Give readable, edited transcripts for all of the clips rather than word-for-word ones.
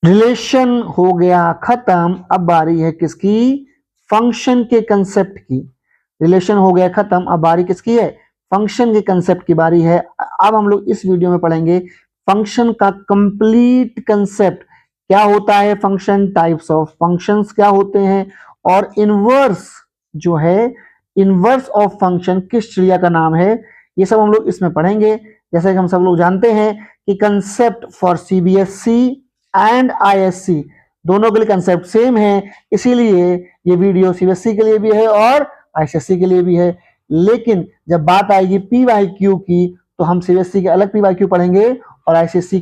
Relation हो गया खत्म, अब बारी है किसकी? फंक्शन के कंसेप्ट की। रिलेशन हो गया खत्म, अब बारी किसकी है? फंक्शन के कंसेप्ट की बारी है। अब हम लोग इस वीडियो में पढ़ेंगे फंक्शन का कंप्लीट कंसेप्ट। क्या होता है फंक्शन, टाइप्स ऑफ फंक्शंस क्या होते हैं, और इनवर्स जो है, इनवर्स ऑफ फंक्शन किस चिड़िया का नाम है, ये सब हम लोग इसमें पढ़ेंगे। जैसे कि हम सब लोग जानते हैं कि concept for CBSE and ISC दोनों के लिए कंसेप्ट सेम है, इसीलिए ये वीडियो सीबीएसई के लिए भी है और आईसीएसई के लिए भी है। लेकिन जब बात आएगी पीवाईक्यू की तो हम सीबीएसई के अलग पीवाईक्यू पढ़ेंगे और आईएससी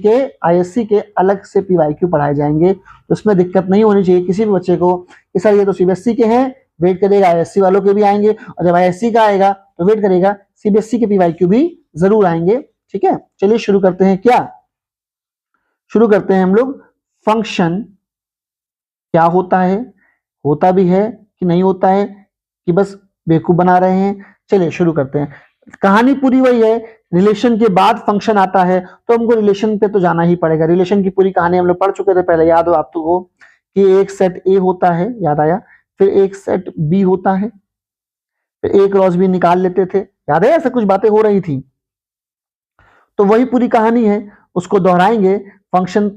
के अलग से पीवाईक्यू पढ़ाए जाएंगे। तो उसमें दिक्कत नहीं होनी चाहिए किसी भी बच्चे को कि सर ये तो सीबीएसई के हैं, वेट करेगा आईएससी वालों के भी आएंगे, और जब आईएससी का आएगा तो वेट करेगा सीबीएसई के पीवाईक्यू भी जरूर आएंगे। ठीक है, चलिए शुरू करते हैं। क्या शुरू करते हैं हम लोग? फंक्शन क्या होता है, होता भी है कि नहीं होता है, कि बस बेवकूफ बना रहे हैं। चलिए शुरू करते हैं। कहानी पूरी वही है, रिलेशन के बाद फंक्शन आता है तो हमको रिलेशन पे तो जाना ही पड़ेगा। रिलेशन की पूरी कहानी हम लोग पढ़ चुके थे पहले, याद हो आपको कि एक सेट ए होता है, याद आया, फिर एक सेट बी होता है, फिर एक क्रॉस बी निकाल लेते थे, याद है, ऐसा कुछ बातें हो रही थी। तो वही पूरी कहानी है, उसको दोहराएंगे फंक्शन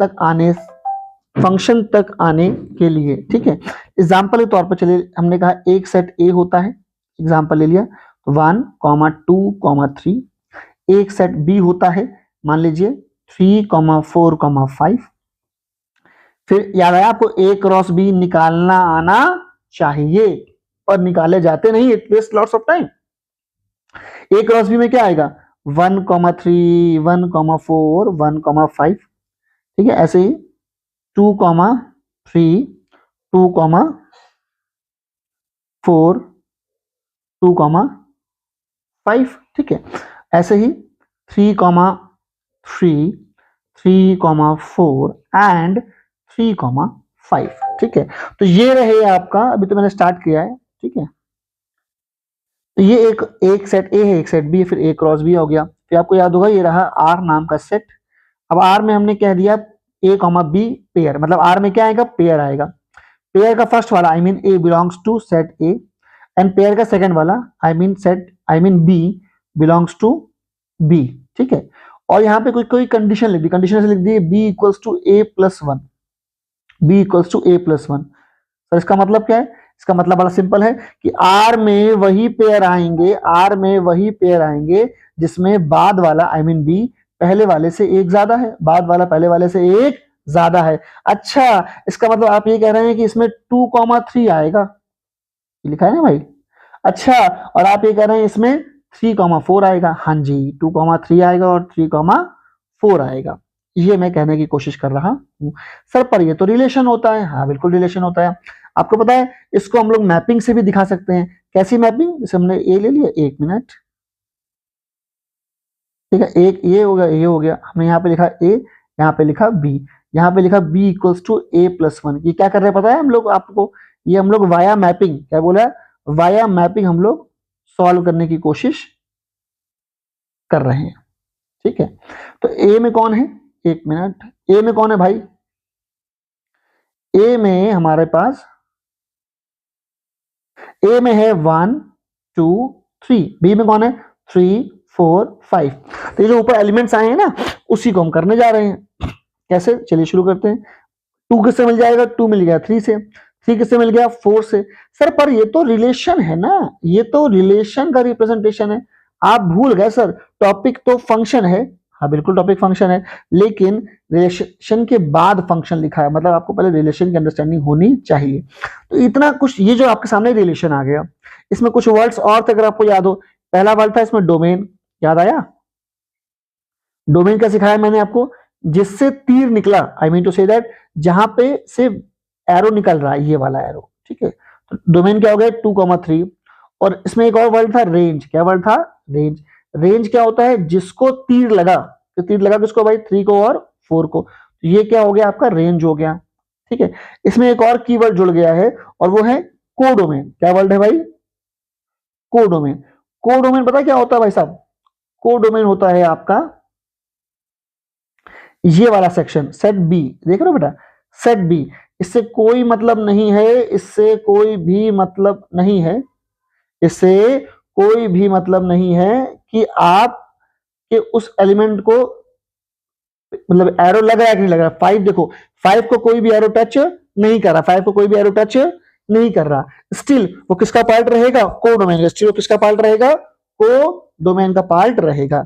तक आने के लिए। ठीक है, एग्जाम्पल के तौर पर चलिए, हमने कहा एक सेट ए होता है, एग्जाम्पल ले लिया 1, 2, 3। एक सेट बी होता है, मान लीजिए 3, 4, 5। फिर याद आया आपको ए क्रॉस बी निकालना आना चाहिए, और निकाले जाते नहीं, it waste lots of time. A cross B में क्या आएगा? 1, 3, 1, 4, 1, 5। ठीक है, ऐसे ही 2, 3, 2, 4, 2, 5। ठीक है, ऐसे ही 3, 3, 3, 4 एंड 3, 5। ठीक है, तो ये रहे आपका, अभी तो मैंने स्टार्ट किया है। ठीक है, तो ये एक सेट ए है, एक सेट बी, फिर ए क्रॉस बी हो गया। फिर आपको याद होगा ये रहा आर नाम का सेट। अब आर में हमने कह दिया ए कॉमा बी पेयर, मतलब आर में क्या आएगा? पेयर आएगा। पेयर का फर्स्ट वाला a belongs to set A, and pair का सेकंड वाला बी बिलोंग्स टू बी। ठीक है, और यहाँ पे कोई कंडीशन लिख दी, कंडीशन से लिख दी b equals to A plus one, b equals to A plus one. तो इसका मतलब क्या है? इसका मतलब बड़ा सिंपल है कि आर में वही पेयर आएंगे, आर में वही पेयर आएंगे जिसमें बाद वाला बी पहले वाले से एक ज्यादा है, बाद वाला पहले वाले से एक ज्यादा है। अच्छा, इसका मतलब आप ये कह रहे हैं कि इसमें 2, 3 आएगा, लिखा है ना भाई? अच्छा, और आप ये कह रहे हैं इसमें 3, 4 आएगा? हाँ जी, 2, 3 आएगा और 3, 4 आएगा। ये मैं कहने की कोशिश कर रहा हूं सर, पर ये तो रिलेशन होता है। हाँ बिल्कुल रिलेशन होता है। आपको पता है इसको हम लोग मैपिंग से भी दिखा सकते हैं। कैसी मैपिंग? जैसे हमने ए ले लिया, 1 मिनट, ठीक है, एक ये हो गया, ये हो गया, हमने यहाँ पे लिखा ए, यहाँ पे लिखा बी, यहाँ पे लिखा B equals to A plus one. ये क्या कर रहे हैं पता है हम लोग आपको? ये हम लोग वाया मैपिंग, क्या बोला? वाया मैपिंग हम लोग सॉल्व करने की कोशिश कर रहे हैं। ठीक है, तो ए में कौन है? 1 मिनट, ए में कौन है भाई? ए में हमारे पास, ए में है 1, 2, 3, बी में कौन है? 3, 4, 5। तो ये जो ऊपर एलिमेंट्स आए हैं ना, उसी को हम करने जा रहे हैं। कैसे? चलिए शुरू करते हैं। 2 किससे मिल जाएगा? 2 मिल गया 3 से, 3 किससे मिल गया? 4 से। सर पर ये तो रिलेशन है ना, ये तो रिलेशन का रिप्रेजेंटेशन है। आप भूल गए सर, टॉपिक तो फंक्शन है। हाँ बिल्कुल टॉपिक फंक्शन है, लेकिन रिलेशन के बाद फंक्शन लिखा है, मतलब आपको पहले रिलेशन की अंडरस्टैंडिंग होनी चाहिए। तो इतना कुछ, ये जो आपके सामने रिलेशन आ गया, इसमें कुछ वर्ड्स और थे अगर आपको याद हो। पहला वर्ड था इसमें डोमेन, याद आया? डोमेन क्या सिखाया मैंने आपको? जिससे तीर निकला, I mean to say that जहां पे से एरो निकल रहा है, ये वाला एरो। ठीक है, तो डोमेन क्या हो गया? 2, 3। और इसमें एक और वर्ड था रेंज, क्या वर्ड था? रेंज। रेंज क्या होता है? जिसको तीर लगा, तो तीर लगा किसको भाई? 3 को और 4 को, तो ये क्या हो गया? आपका रेंज हो गया। ठीक है, इसमें एक और कीवर्ड जुड़ गया है और वो है कोडोमेन। क्या वर्ड है भाई? कोडोमेन। कोडोमेन पता क्या होता है भाई साहब? कोडोमेन होता है आपका ये वाला सेक्शन, सेट बी, देख रहे हो बेटा? सेट बी, इससे कोई मतलब नहीं है, इससे कोई भी मतलब नहीं है, इससे कोई भी मतलब नहीं है कि आप के उस एलिमेंट को मतलब एरो लग रहा है कि नहीं लग रहा। 5 देखो, 5 को कोई भी एरो टच नहीं कर रहा, 5 को कोई भी एरो टच नहीं कर रहा, स्टिल वो किसका पार्ट रहेगा, को डोमेन, स्टिल वो किसका पार्ट रहेगा, को डोमेन का पार्ट रहेगा।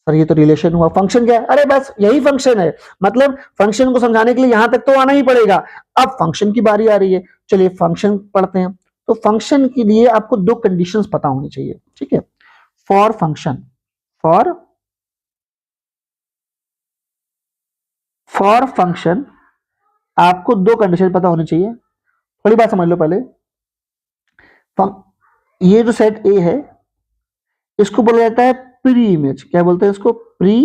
सर ये तो रिलेशन हुआ, फंक्शन क्या है, अरे बस यही फंक्शन है, मतलब फंक्शन को समझाने के लिए यहां तक तो आना ही पड़ेगा। अब फंक्शन की बारी आ रही है, चलिए फंक्शन पढ़ते हैं। तो फंक्शन के लिए आपको दो कंडीशंस पता होनी चाहिए, ठीक है। फॉर फंक्शन, फॉर फंक्शन आपको दो कंडीशन पता होनी चाहिए। थोड़ी बात समझ लो पहले। ये जो सेट ए है इसको बोला जाता है प्री इमेज, क्या बोलते हैं इसको, प्री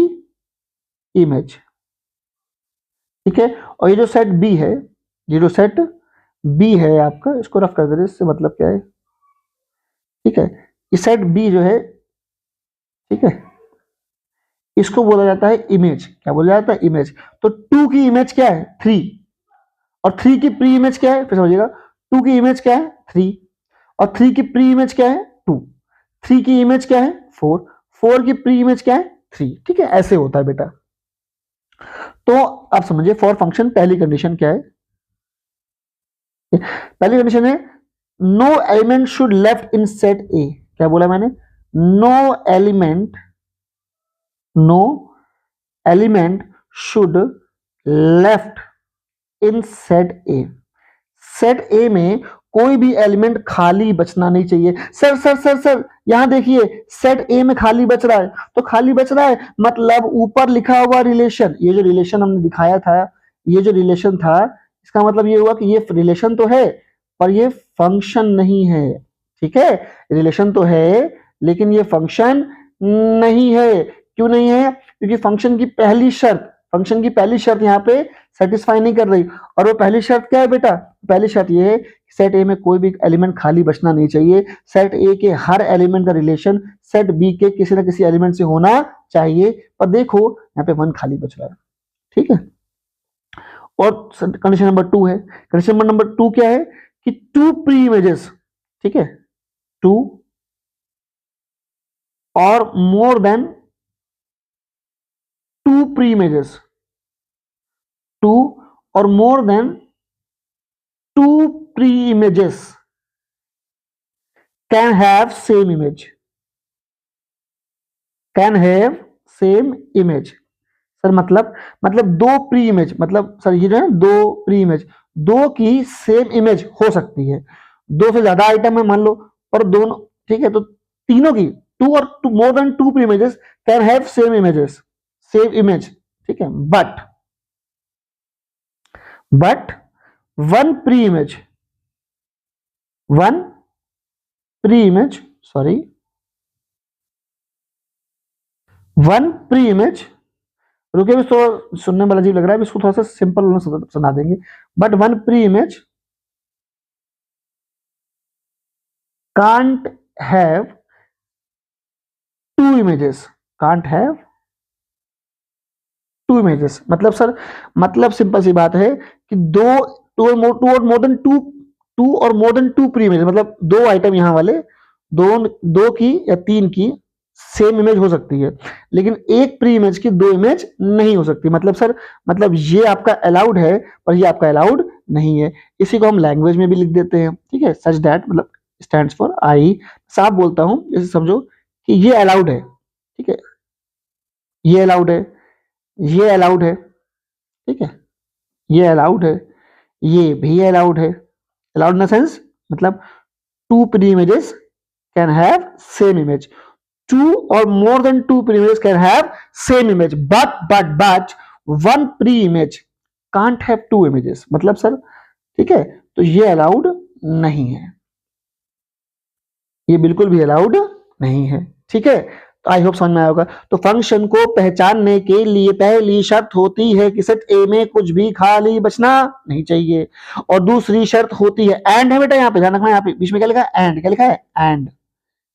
इमेज, ठीक है। और ये जो सेट बी है, ये जो सेट बी है आपका, इसको रफ कर दे रहे, इससे मतलब क्या है, ठीक है। ये सेट बी जो है, ठीक है, इसको बोला जाता है इमेज, क्या बोला जाता है, इमेज। तो 2 की इमेज क्या है, 3, और 3 की प्री इमेज क्या है, फिर समझिएगा, 2 की इमेज क्या है, 3, और 3 की प्री इमेज क्या है, 2, 3 की इमेज क्या है, 4, 4 की प्री इमेज क्या है, 3, ठीक है। ऐसे होता है बेटा। तो आप समझिए फॉर फंक्शन पहली कंडीशन क्या है, पहली कंडीशन है no element should left in set A, क्या बोला मैंने, no element, no element should left in set A, set A में कोई भी एलिमेंट खाली बचना नहीं चाहिए। सर सर सर सर यहां देखिए, सेट ए में खाली बच रहा है, तो खाली बच रहा है मतलब ऊपर लिखा हुआ रिलेशन, ये जो रिलेशन हमने दिखाया था, ये जो रिलेशन था, इसका मतलब ये हुआ कि ये रिलेशन तो है पर ये फंक्शन नहीं है, ठीक है। रिलेशन तो है लेकिन ये फंक्शन नहीं है। क्यों नहीं है, क्योंकि फंक्शन की पहली शर्त, फंक्शन की पहली शर्त यहाँ पे सेटिस्फाई नहीं कर रही। और वो पहली शर्त क्या है बेटा, पहली शर्त ये है सेट ए में कोई भी एलिमेंट खाली बचना नहीं चाहिए, सेट ए के हर एलिमेंट का रिलेशन सेट बी के किसी ना किसी एलिमेंट से होना चाहिए। पर देखो यहाँ पे 1 खाली बच रहा है, ठीक है। और कंडीशन नंबर 2 है, कंडीशन नंबर 2 क्या है कि 2 प्री इमेजेस, ठीक है, 2 और मोर देन 2 प्री इमेजेस, 2 और more than 2 pre images can have same image, can have same image। Sir मतलब दो प्री इमेज, मतलब सर ये जो है दो प्री इमेज, दो की सेम इमेज हो सकती है, दो से ज्यादा आइटम है मान लो, और दोनों, ठीक है, तो तीनों की 2 और more than 2 pre images can have same images, same image, ठीक है। But one pre image, one pre image, sorry, one pre image, रुके भी तो सुनने में अजीब लग रहा है, इसको थोड़ा सा सिंपल सुना देंगे। But one pre image can't have 2 images, can't have 2 images, मतलब सर, मतलब सिंपल सी बात है कि टू और मोर देन टू और मोर देन 2 प्री इमेज, मतलब दो आइटम यहाँ वाले, दो की या 3 की सेम इमेज हो सकती है, लेकिन एक प्री इमेज की 2 इमेज नहीं हो सकती। मतलब सर, मतलब ये आपका अलाउड है पर ये आपका अलाउड नहीं है। इसी को हम लैंग्वेज में भी लिख देते हैं, ठीक है, सच दैट, मतलब स्टैंड्स फॉर, आई साफ बोलता हूं, जैसे समझो कि ये अलाउड है, ठीक है, ये अलाउड है, ये अलाउड है, ठीक है, ये अलाउड है, ये भी अलाउड है। अलाउड इन द सेंस मतलब 2 pre images can have same image, 2 or more than 2 pre-images can have same image, but one pre-image can't have 2 images, मतलब सर, ठीक है, तो ये अलाउड नहीं है, ये बिल्कुल भी अलाउड नहीं है, ठीक है। तो आई होप समझ में आया होगा। तो फंक्शन को पहचानने के लिए पहली शर्त होती है कि सेट ए में कुछ भी खाली बचना नहीं चाहिए, और दूसरी शर्त होती है, एंड है बेटा, यहाँ पे ध्यान रखना, यहाँ पे बीच में क्या लिखा है, एंड, क्या लिखा है, एंड,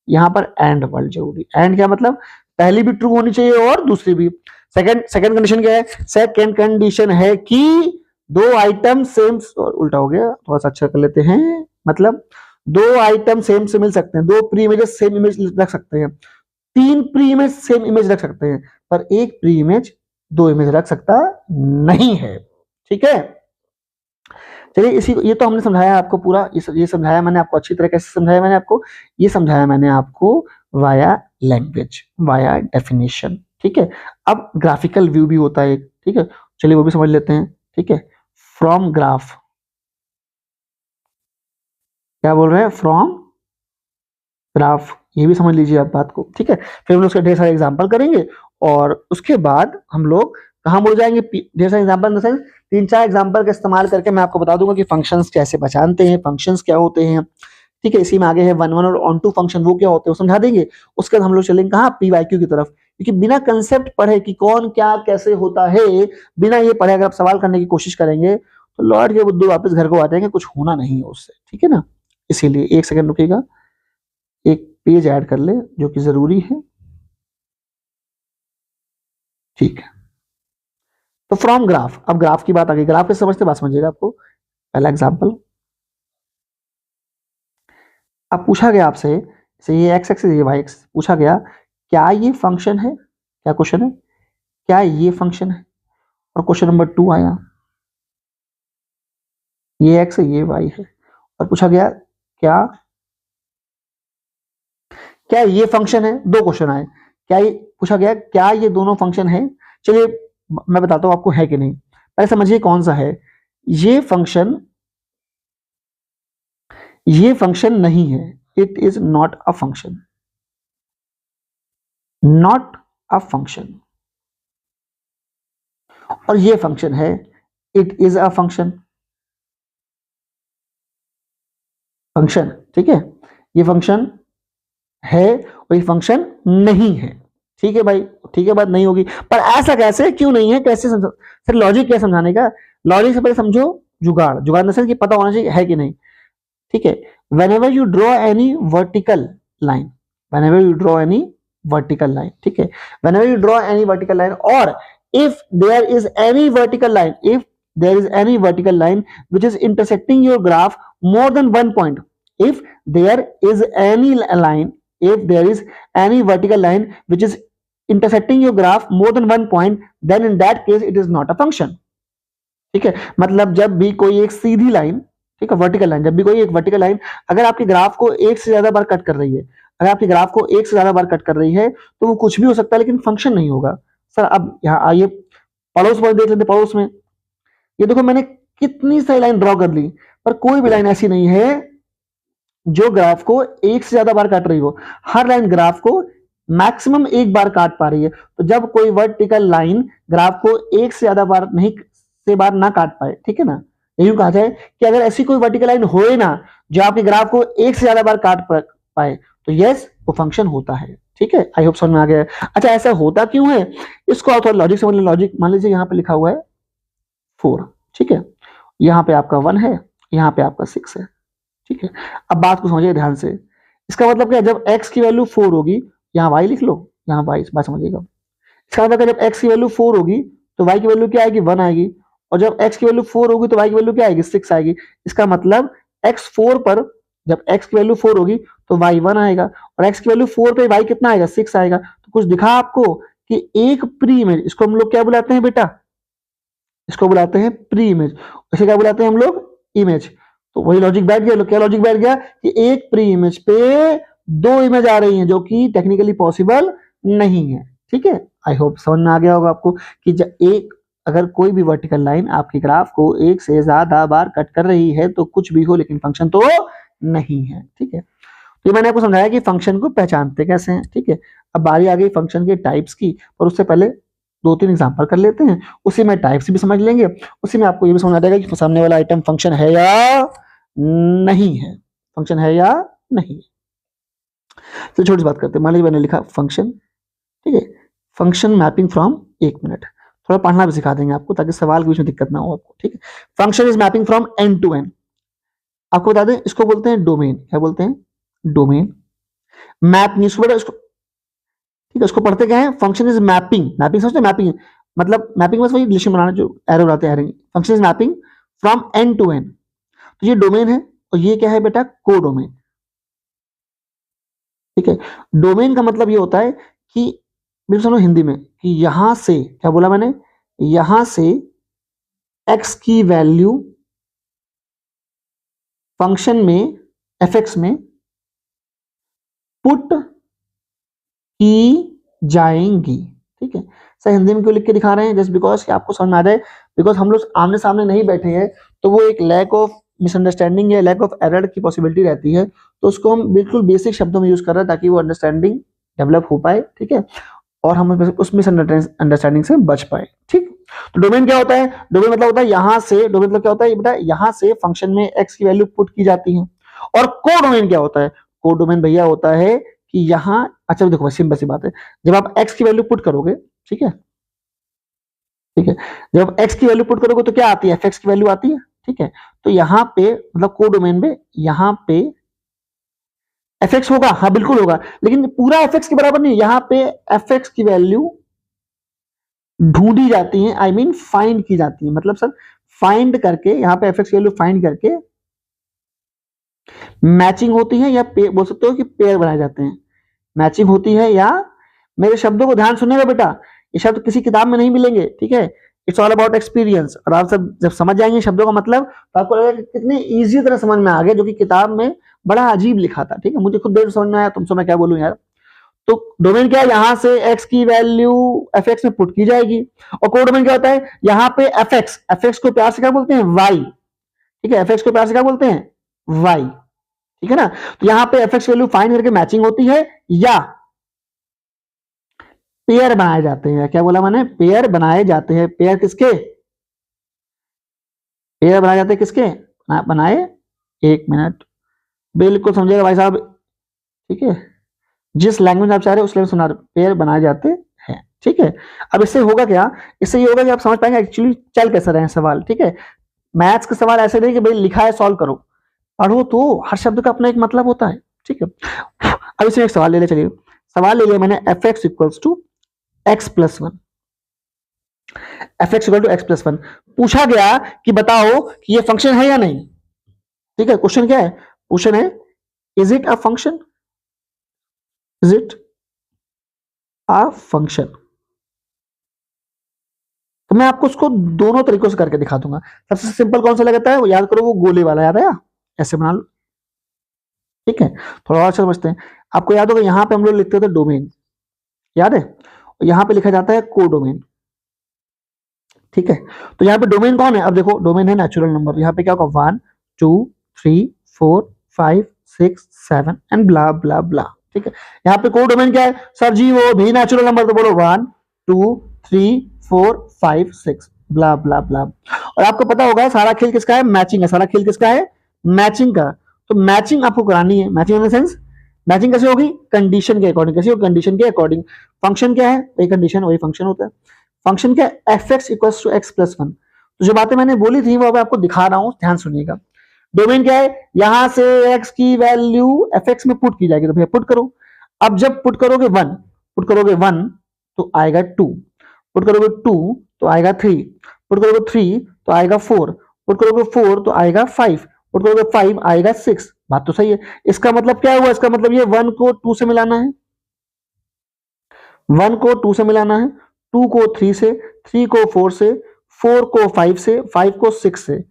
यहां पर एंड वर्ड जरूरी, एंड क्या मतलब, पहली भी ट्रू होनी चाहिए और दूसरी भी। सेकंड कंडीशन क्या है, सेकंड कंडीशन है कि दो आइटम सेम, उल्टा हो गया, थोड़ा सा अच्छा कर लेते हैं, मतलब दो आइटम सेम से मिल सकते हैं, दो प्री इमेजेस सेम इमेज रख सकते हैं, तीन प्री इमेज सेम इमेज रख सकते हैं, पर एक प्री इमेज दो इमेज रख सकता नहीं है। ठीक है, चलिए इसी ये तो हमने समझाया आपको पूरा, ये समझाया मैंने आपको अच्छी तरह, कैसे समझाया मैंने आपको, ये समझाया मैंने आपको वाया लैंग्वेज, वाया डेफिनेशन। ठीक है, अब ग्राफिकल व्यू भी होता है एक, ठीक है, चलिए वो भी समझ लेते हैं। ठीक है, फ्रॉम ग्राफ, क्या बोल रहे हैं, फ्रॉम ग्राफ, ये भी समझ लीजिए आप बात को। ठीक है, फिर हम लोग उसके ढेर सारे एग्जांपल करेंगे, और उसके बाद हम लोग कहाँ बोल जाएंगे, ढेर सारे एग्जांपल इन द सेंस, तीन चार एग्जांपल का इस्तेमाल करके मैं आपको बता दूंगा कि फंक्शंस कैसे पहचानते हैं, फंक्शंस क्या होते हैं। ठीक है, इसी में आगे है वन वन और ऑन टू फंक्शन, वो क्या होते हैं वो समझा देंगे। उसके बाद हम लोग चलेंगे कहाँ, PYQ की तरफ, क्योंकि बिना कंसेप्ट पढ़े कि कौन क्या कैसे होता है, बिना ये पढ़े अगर आप सवाल करने की कोशिश करेंगे तो लौट के बुद्धू वापस घर को आ जाएंगे, कुछ होना नहीं है उससे। ठीक है ना, इसीलिए एक सेकंड रुकिएगा, एक पेज ऐड कर ले जो कि जरूरी है। ठीक है, तो फ्रॉम ग्राफ, अब ग्राफ की बात आ गई, ग्राफ कैसे समझते बात समझिएगा आपको। पहला एग्जांपल, अब पूछा गया आपसे, ये एक्स एक्सिस ये वाई एक्सिस, पूछा गया क्या ये फंक्शन है, क्या क्वेश्चन है, क्या ये फंक्शन है, और क्वेश्चन नंबर 2 आया, ये एक्स है ये वाई है, और पूछा गया क्या क्या ये फंक्शन है, दो क्वेश्चन आए, क्या ये पूछा गया क्या ये दोनों फंक्शन है। चलिए मैं बताता हूं आपको है कि नहीं, पहले समझिए कौन सा है। ये फंक्शन, ये फंक्शन नहीं है, it is not a function, not a function, और ये फंक्शन है, it is a function, function. ठीक है, ये फंक्शन है और ये फंक्शन नहीं है। ठीक है भाई, ठीक है, बात नहीं होगी, पर ऐसा कैसे, क्यों नहीं है, कैसे समझ सर, लॉजिक क्या समझाने का, लॉजिक से पहले समझो जुगाड़, जुगाड़ मतलब कि पता होना चाहिए है कि नहीं। ठीक है, whenever you draw any vertical line, whenever you draw any vertical line, ठीक है, whenever you draw any vertical line, or if there is any vertical line, if there is any vertical line which is intersecting your graph more than one point, if there is any line, if there is any vertical line which is intersecting your graph more than one point, then in that case it is not a function। ठीक है, मतलब जब भी कोई एक सीधी line, ठीक है, vertical line, जब भी कोई एक वर्टिकल लाइन अगर आपके ग्राफ को एक से ज्यादा बार कट कर रही है, अगर आपके ग्राफ को एक से ज्यादा बार कट कर रही है तो वो कुछ भी हो सकता है लेकिन फंक्शन नहीं होगा। सर अब यहाँ आइए पड़ोस में देख लेते, पड़ोस में ये देखो मैंने कितनी सारी लाइन ड्रॉ कर ली, पर कोई भी लाइन ऐसी नहीं है जो ग्राफ को एक से ज्यादा बार काट रही हो, हर लाइन ग्राफ को मैक्सिमम एक बार काट पा रही है। तो जब कोई वर्टिकल लाइन ग्राफ को एक से ज्यादा बार नहीं से बार ना काट पाए, ठीक है ना, यही कहा जाए कि अगर ऐसी कोई वर्टिकल लाइन होए ना जो आपके ग्राफ को एक से ज्यादा बार काट पाए तो यस वो फंक्शन होता है। ठीक है, आई होप समझ में आ गया। अच्छा ऐसा होता क्यों है, इसको आप थोड़ा लॉजिक समझ लें। लॉजिक मान लीजिए यहाँ पे लिखा हुआ है 4, ठीक है, यहाँ पे आपका 1 है, यहाँ पे आपका 6 है। ठीक है, अब बात को समझिए ध्यान से, इसका मतलब क्या, जब x की वैल्यू 4 होगी, यहाँ y लिख लो, यहाँ y, बात समझिएगा, इसका मतलब जब x की वैल्यू 4 होगी तो y की वैल्यू क्या आएगी, 1 आएगी, और जब x की वैल्यू 4 होगी तो y की वैल्यू क्या आएगी, 6 आएगी। इसका मतलब x4 पर जब x की वैल्यू 4 होगी तो y 1 आएगा, और x की वैल्यू 4 पे y कितना आएगा, 6 आएगा। तो कुछ दिखा आपको कि एक प्री इमेज, इसको हम लोग क्या बुलाते हैं बेटा, इसको बुलाते हैं प्री इमेज, इसे क्या बुलाते हैं हम लोग, इमेज। तो वही लॉजिक बैठ गया, क्या लॉजिक बैठ गया कि एक प्री इमेज पे दो इमेज आ रही हैं जो कि टेक्निकली पॉसिबल नहीं है। ठीक है, आई होप समझ में आ गया होगा आपको कि एक अगर कोई भी वर्टिकल लाइन आपके ग्राफ को एक से ज्यादा बार कट कर रही है तो कुछ भी हो लेकिन फंक्शन तो नहीं है। ठीक है, तो मैंने आपको समझाया कि फंक्शन को पहचानते कैसे हैं। ठीक है, अब बारी आ गई फंक्शन के टाइप्स की, और उससे पहले 2-3 एग्जांपल कर लेते हैं, उसी में टाइप्स भी समझ लेंगे, उसी में आपको ये भी समझ आ जाएगा कि सामने वाला आइटम फंक्शन है या नहीं है, फंक्शन है या नहीं। तो छोटी बात करते हैं, मान लीजिए मैंने लिखा फंक्शन, ठीक है, फंक्शन मैपिंग फ्रॉम, 1 मिनट थोड़ा पढ़ना भी सिखा देंगे आपको ताकि सवाल के बीच में दिक्कत ना हो आपको। ठीक है, function is mapping from N to N, आपको बता दें इसको बोलते हैं डोमेन, क्या बोलते हैं, डोमेन। मैप नहीं, इसको ठीक है, उसको पढ़ते क्या है, फंक्शन इज मैपिंग, मैपिंग समझते हैं, मैपिंग मतलब मैपिंग बस वही रिलेशन बनाना जो एरो बनाते हैं, function is mapping from N to N. तो ये डोमेन है और ये क्या है बेटा, को डोमेन। ठीक है, डोमेन का मतलब ये होता है कि बिल्कुल सुनो हिंदी में, कि यहां से क्या बोला मैंने, यहां से x की वैल्यू फंक्शन में fx में पुट की जाएंगी। ठीक है, सर हिंदी में क्यों लिख के दिखा रहे हैं, जस्ट बिकॉज कि आपको समझ में आ जाए, बिकॉज हम लोग आमने सामने नहीं बैठे हैं, तो वो एक लैक ऑफ मिसअंडरस्टैंडिंग या लैक ऑफ एरर की पॉसिबिलिटी रहती है, तो उसको हम बिल्कुल बेसिक शब्दों में यूज कर रहे हैं ताकि वो अंडरस्टैंडिंग डेवलप हो पाए। ठीक है, और हम उस मिसअंडरस्टैंडिंग से बच पाए। ठीक, तो डोमेन क्या होता है, डोमेन मतलब होता है यहां से, डोमेन मतलब क्या होता है बेटा, यहां से फंक्शन में x की वैल्यू पुट की जाती है। और को डोमेन क्या होता है, को डोमेन भैया होता है कि यहां, अच्छा देखो सिंपल सी बात है, जब आप x की वैल्यू पुट करोगे, ठीक है, ठीक है, जब आप x की वैल्यू पुट करोगे तो क्या आती है, fx की वैल्यू आती है। ठीक है, तो यहां पे मतलब को डोमेन में यहां पे fx होगा, हाँ बिल्कुल होगा, लेकिन पूरा fx के बराबर नहीं, यहां पे fx की वैल्यू ढूंढी जाती है, आई मीन फाइंड की जाती है, मतलब सर फाइंड करके यहाँ पे fx की वैल्यू फाइंड करके मैचिंग होती है, या बोल सकते हो कि पेयर बनाए जाते हैं। मैचिंग होती है, या मेरे शब्दों को ध्यान सुनेगा बेटा, ये शब्द किसी किताब में नहीं मिलेंगे। ठीक है, इट्स ऑल अबाउट एक्सपीरियंस, और आप सब जब समझ जाएंगे शब्दों का मतलब, तो आपको लगेगा कि कितनी इजी तरह समझ में आ गया, जो कि किताब में बड़ा अजीब लिखा था। ठीक है, मुझे खुद देर समझ में आया, तुमसे मैं क्या बोलूं यार। तो डोमेन क्या है, यहां से x की वैल्यू fx में पुट की जाएगी। और को डोमेन क्या होता है, यहां पे fx को प्यार से क्या बोलते हैं, y। ठीक है, fx को प्यार से क्या बोलते हैं, y। ठीक है ना, तो यहां पे fx वैल्यू फाइंड करके मैचिंग होती है, या पेयर बनाए जाते हैं। क्या बोला मैंने, पेयर बनाए जाते हैं। पेयर किसके, पेयर बनाए जाते हैं किसके, बनाए, एक मिनट, बिल्कुल समझेगा भाई साहब। ठीक है, जिस लैंग्वेज आप चाह रहे हो उस लैंग्वेज सुना, पेयर बनाए जाते हैं। ठीक है, अब इससे होगा क्या, इससे ये होगा कि आप समझ पाएंगे एक्चुअली चल कैसे रहे हैं सवाल। ठीक है, मैथ्स के सवाल ऐसे नहीं कि भाई लिखा है सॉल्व करो, पढ़ो तो हर शब्द का अपना एक मतलब होता है। ठीक है, अब इसमें एक सवाल ले ले, चलिए सवाल ले लिया मैंने, F X equals to X plus one, F X equal to X plus one, पूछा गया कि बताओ कि ये फंक्शन है या नहीं। ठीक है, क्वेश्चन क्या है, क्वेश्चन है is it a function, is it a function. तो मैं आपको उसको दोनों तरीकों से करके दिखा दूंगा। सबसे सिंपल कौन सा लगता है, वो याद करो, वो गोले वाला याद आया, ऐसे बना लो। ठीक है, थोड़ा और समझते हैं। आपको याद होगा यहां पे हम लोग लिखते थे डोमेन, याद है, यहां पे लिखा जाता है को डोमेन। ठीक है, तो यहाँ पे डोमेन कौन है, अब देखो डोमेन है नेचुरल नंबर, यहाँ पे क्या होगा 1 2 3 4 5 6 7 एंड ब्ला ब्ला ब्ला। ठीक है, यहाँ पे को डोमेन क्या है सर जी, वो भी नेचुरल नंबर, तो बोलो 1 2 3 4 5 6 ब्ला ब्ला ब्ला। और आपको पता होगा सारा खेल किसका है, मैचिंग है, सारा खेल किसका है, मैचिंग का। तो मैचिंग आपको करानी है, matching in the sense matching कैसे होगी, कंडीशन के अकॉर्डिंग, कैसे होगी, कंडीशन के अकॉर्डिंग। फंक्शन क्या है, वही कंडीशन वही फंक्शन होता है। फंक्शन क्या, F X equals to X plus one. तो जो बातें मैंने बोली थी वो अब आपको दिखा रहा हूं, ध्यान सुनिएगा। डोमेन क्या है, यहां से एक्स की वैल्यू एफ एक्स में पुट की जाएगी, तो भैया पुट करो। अब जब पुट करोगे वन, पुट करोगे वन तो आएगा टू, पुट करोगे टू तो आएगा थ्री, पुट करोगे थ्री तो आएगा फोर, पुट करोगे फोर तो आएगा फाइव, पुट करोगे फाइव आएगा सिक्स। बात तो सही है। इसका मतलब क्या हुआ, इसका मतलब ये वन को टू से मिलाना है, वन को टू से मिलाना है, टू को थ्री से, थ्री को फोर से, फोर को फाइव से, फाइव को सिक्स से।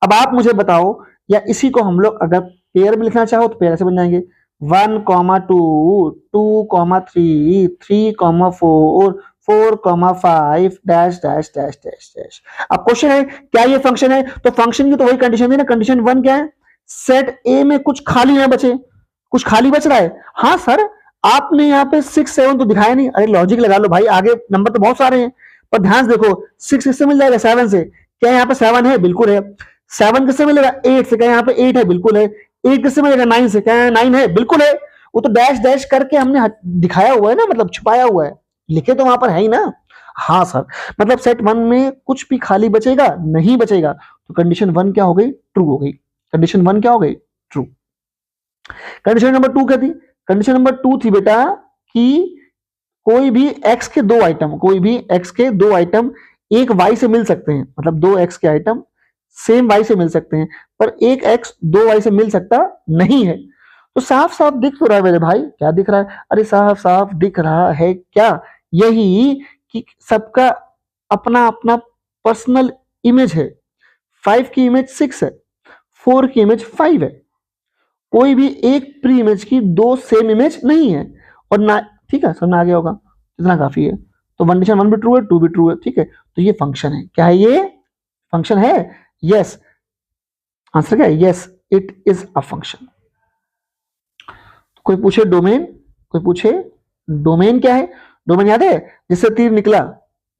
अब आप मुझे बताओ, या इसी को हम लोग अगर पेयर में लिखना चाहो तो पेयर ऐसे बन जाएंगे, one comma two, two comma three, three comma four, four comma five, dash dash dash dash dash. अब क्वेश्चन है क्या ये फंक्शन है, तो फंक्शन की तो वही कंडीशन थी ना, कंडीशन वन क्या है, सेट ए में कुछ खाली ना बचे, कुछ खाली बच रहा है। हाँ सर, आपने यहाँ पे सिक्स सेवन तो दिखाया नहीं, अरे लॉजिक लगा लो भाई, आगे नंबर तो बहुत सारे हैं, पर ध्यान देखो, सिक्स किससे मिल जाएगा, सेवन से। क्या यहाँ पे सेवन है, बिल्कुल है। सेवन किससे मिलेगा, एट से। क्या यहाँ पे एट है, बिल्कुल है। एट किससे मिलेगा, नाइन से। क्या नाइन है, बिल्कुल है। वो तो डैश डैश करके हमने दिखाया हुआ है ना, मतलब छुपाया हुआ है, लिखे तो वहां पर है ही ना। हाँ सर, मतलब सेट वन में कुछ भी खाली बचेगा नहीं बचेगा, तो कंडीशन वन क्या हो गई, ट्रू हो गई। कंडीशन वन क्या हो गई, ट्रू। कंडीशन नंबर टू क्या थी, कंडीशन नंबर टू थी बेटा कि कोई भी x के दो आइटम, कोई भी x के दो आइटम एक y से मिल सकते हैं, मतलब दो x के आइटम सेम y से मिल सकते हैं, पर एक x दो y से मिल सकता नहीं है। तो साफ साफ दिख तो रहा है मेरे भाई, क्या दिख रहा है? अरे साफ साफ दिख रहा है क्या? यही कि सबका अपना अपना पर्सनल इमेज है। 5 की इमेज 6 है, 4 की इमेज 5 है। कोई भी एक प्री इमेज की दो सेम इमेज नहीं है, और ना, ठीक है, समझ में आ गया होगा, इतना काफी है। तो कंडीशन 1 भी ट्रू है, 2 भी ट्रू है, ठीक है। तो ये फंक्शन है, क्या है ये? फंक्शन है, यस। आंसर क्या है? Yes, it is a function. कोई पूछे डोमेन, कोई पूछे डोमेन क्या है? डोमेन याद है, जिससे तीर निकला,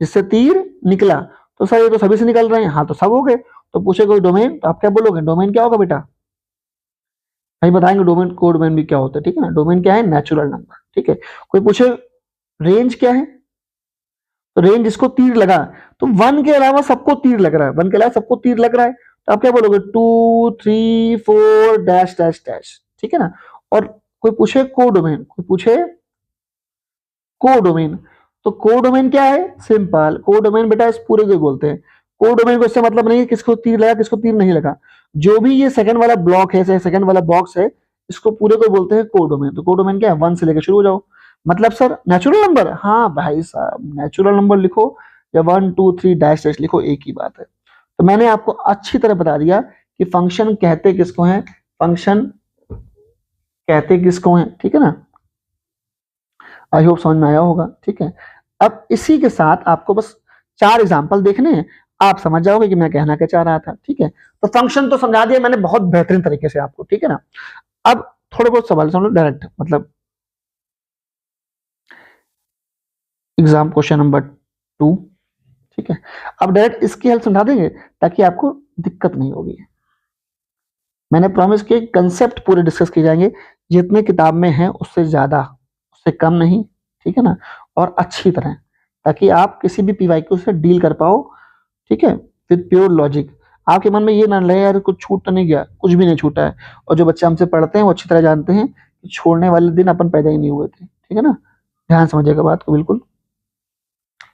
जिससे तीर निकला। तो सर ये तो सभी से निकल रहे हैं, हाँ तो सब हो गए। तो पूछे कोई डोमेन, तो आप क्या बोलोगे? डोमेन क्या होगा बेटा? भाई बताएंगे डोमेन, को डोमेन भी क्या होता है, ठीक है ना। डोमेन क्या है? नेचुरल नंबर, ठीक है। कोई पूछे रेंज क्या है, तो रेंज जिसको तीर लगा, तो 1 के अलावा सबको तीर लग रहा है, 1 के अलावा सबको तीर लग रहा है, तो आप क्या बोलोगे? 2 3 4 डैश डैश डैश, ठीक है ना। और कोई पूछे को डोमेन, कोई पूछे को डोमेन, तो को डोमेन क्या है? सिंपल, को डोमेन बेटा इस पूरे को बोलते हैं। को डोमेन को इससे मतलब नहीं है किसको तीर लगा किसको तीर नहीं लगा, जो भी ये सेकंड वाला ब्लॉक है, सेकंड वाला बॉक्स है, इसको पूरे को बोलते हैं को डोमेन। तो को डोमेन क्या है? 1 से लेकर शुरू हो जाओ। मतलब सर नेचुरल नंबर, हाँ भाई साहब नेचुरल नंबर लिखो या 1 2 3 डैश डैश लिखो, एक ही बात है। तो मैंने आपको अच्छी तरह बता दिया कि फंक्शन कहते किसको है, फंक्शन कहते किसको है, ठीक है ना। आई होप समझ में आया होगा, ठीक है। अब इसी के साथ आपको बस 4 एग्जाम्पल देखने हैं, आप समझ जाओगे कि मैं कहना क्या चाह रहा था, ठीक है। तो फंक्शन तो समझा दिया मैंने बहुत बेहतरीन तरीके से आपको, ठीक है ना। अब थोड़े बहुत सवाल समझ लो डायरेक्ट, मतलब एग्जाम क्वेश्चन नंबर 2, ठीक है। अब डायरेक्ट इसकी हेल्प समझा देंगे ताकि आपको दिक्कत नहीं होगी। मैंने प्रॉमिस किया कंसेप्ट पूरे डिस्कस किए जाएंगे, जितने किताब में है उससे ज्यादा, उससे कम नहीं, ठीक है ना, और अच्छी तरह, ताकि आप किसी भी पीवाईक्यू से डील कर पाओ, ठीक है, विद प्योर लॉजिक। आपके मन में ये ना रहे यार कुछ छूट तो नहीं गया, कुछ भी नहीं छूटा है। और जो बच्चे हमसे पढ़ते हैं वो अच्छी तरह जानते हैं कि छोड़ने वाले दिन अपन पैदा ही नहीं हुए थे, ठीक है ना। ध्यान समझिएगा बात को बिल्कुल।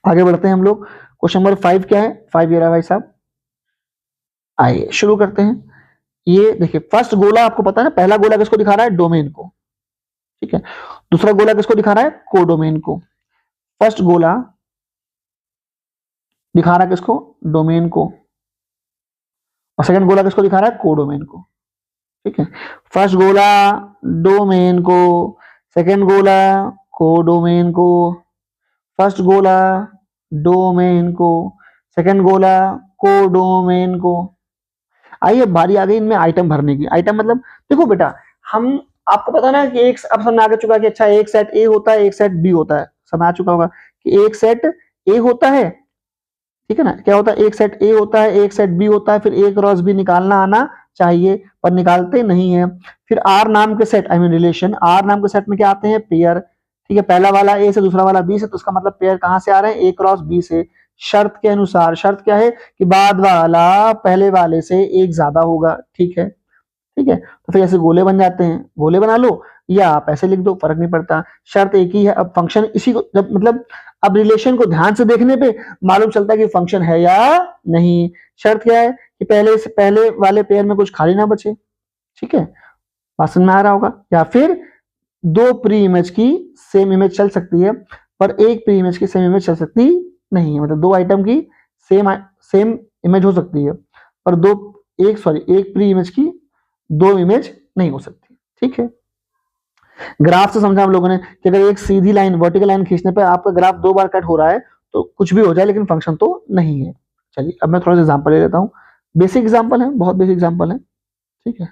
आगे बढ़ते हैं हम लोग। क्वेश्चन नंबर 5 क्या है? 5 ये रहा भाई साहब। आइए शुरू करते हैं। ये देखिए फर्स्ट गोला आपको पता है ना, पहला गोला किसको दिखा रहा है? डोमेन को, ठीक है। दूसरा गोला किसको दिखा रहा है? कोडोमेन को। फर्स्ट गोला दिखा रहा है किसको? डोमेन को। और सेकंड गोला किसको दिखा रहा है? कोडोमेन को, ठीक है। फर्स्ट गोला डोमेन को, सेकंड गोला कोडोमेन को, फर्स्ट गोला डोमेन को, सेकंड गोला कोडोमेन को। आइए बारी आ गई इनमें आइटम भरने की। आइटम मतलब देखो बेटा, हम आपको पता ना कि एक, अब समझ आ चुका कि अच्छा एक सेट ए होता है एक सेट बी होता है, समझ आ चुका होगा कि एक सेट ए होता है, ठीक है ना, क्या होता है? एक सेट ए होता है एक सेट बी होता है, फिर ए क्रॉस बी निकालना आना चाहिए पर निकालते नहीं है। फिर आर नाम के set, I mean relation, R नाम के सेट में क्या आते हैं? पेयर, ठीक है। पहला वाला ए से दूसरा वाला बी से, तो उसका मतलब पेयर कहां से आ रहे हैं? ए क्रॉस बी से। शर्त के अनुसार, शर्त क्या है कि बाद वाला पहले वाले से एक ज्यादा होगा, ठीक है, ठीक है। तो फिर ऐसे गोले बन जाते हैं, गोले बना लो या आप ऐसे लिख दो, फर्क नहीं पड़ता, शर्त एक ही है। अब फंक्शन इसी को जब मतलब अब रिलेशन को ध्यान से देखने पे मालूम चलता है कि फंक्शन है या नहीं। शर्त क्या है कि पहले से पहले वाले पेयर में कुछ खाली ना बचे, ठीक है, बात समझ में आ रहा होगा। या फिर दो प्री इमेज की सेम इमेज चल सकती है पर एक प्री इमेज की सेम इमेज चल सकती नहीं है, मतलब दो आइटम की सेम इमेज हो सकती है पर एक प्री इमेज की दो इमेज नहीं हो सकती, ठीक है। ग्राफ से समझा हम लोगों ने कि अगर एक सीधी लाइन वर्टिकल लाइन खींचने पर आपका ग्राफ 2 बार कट हो रहा है तो कुछ भी हो जाए लेकिन फंक्शन तो नहीं है। चलिए अब मैं थोड़ा सा एग्जांपल ले लेता हूँ, बेसिक एग्जांपल है, बहुत बेसिक एग्जांपल है, ठीक है।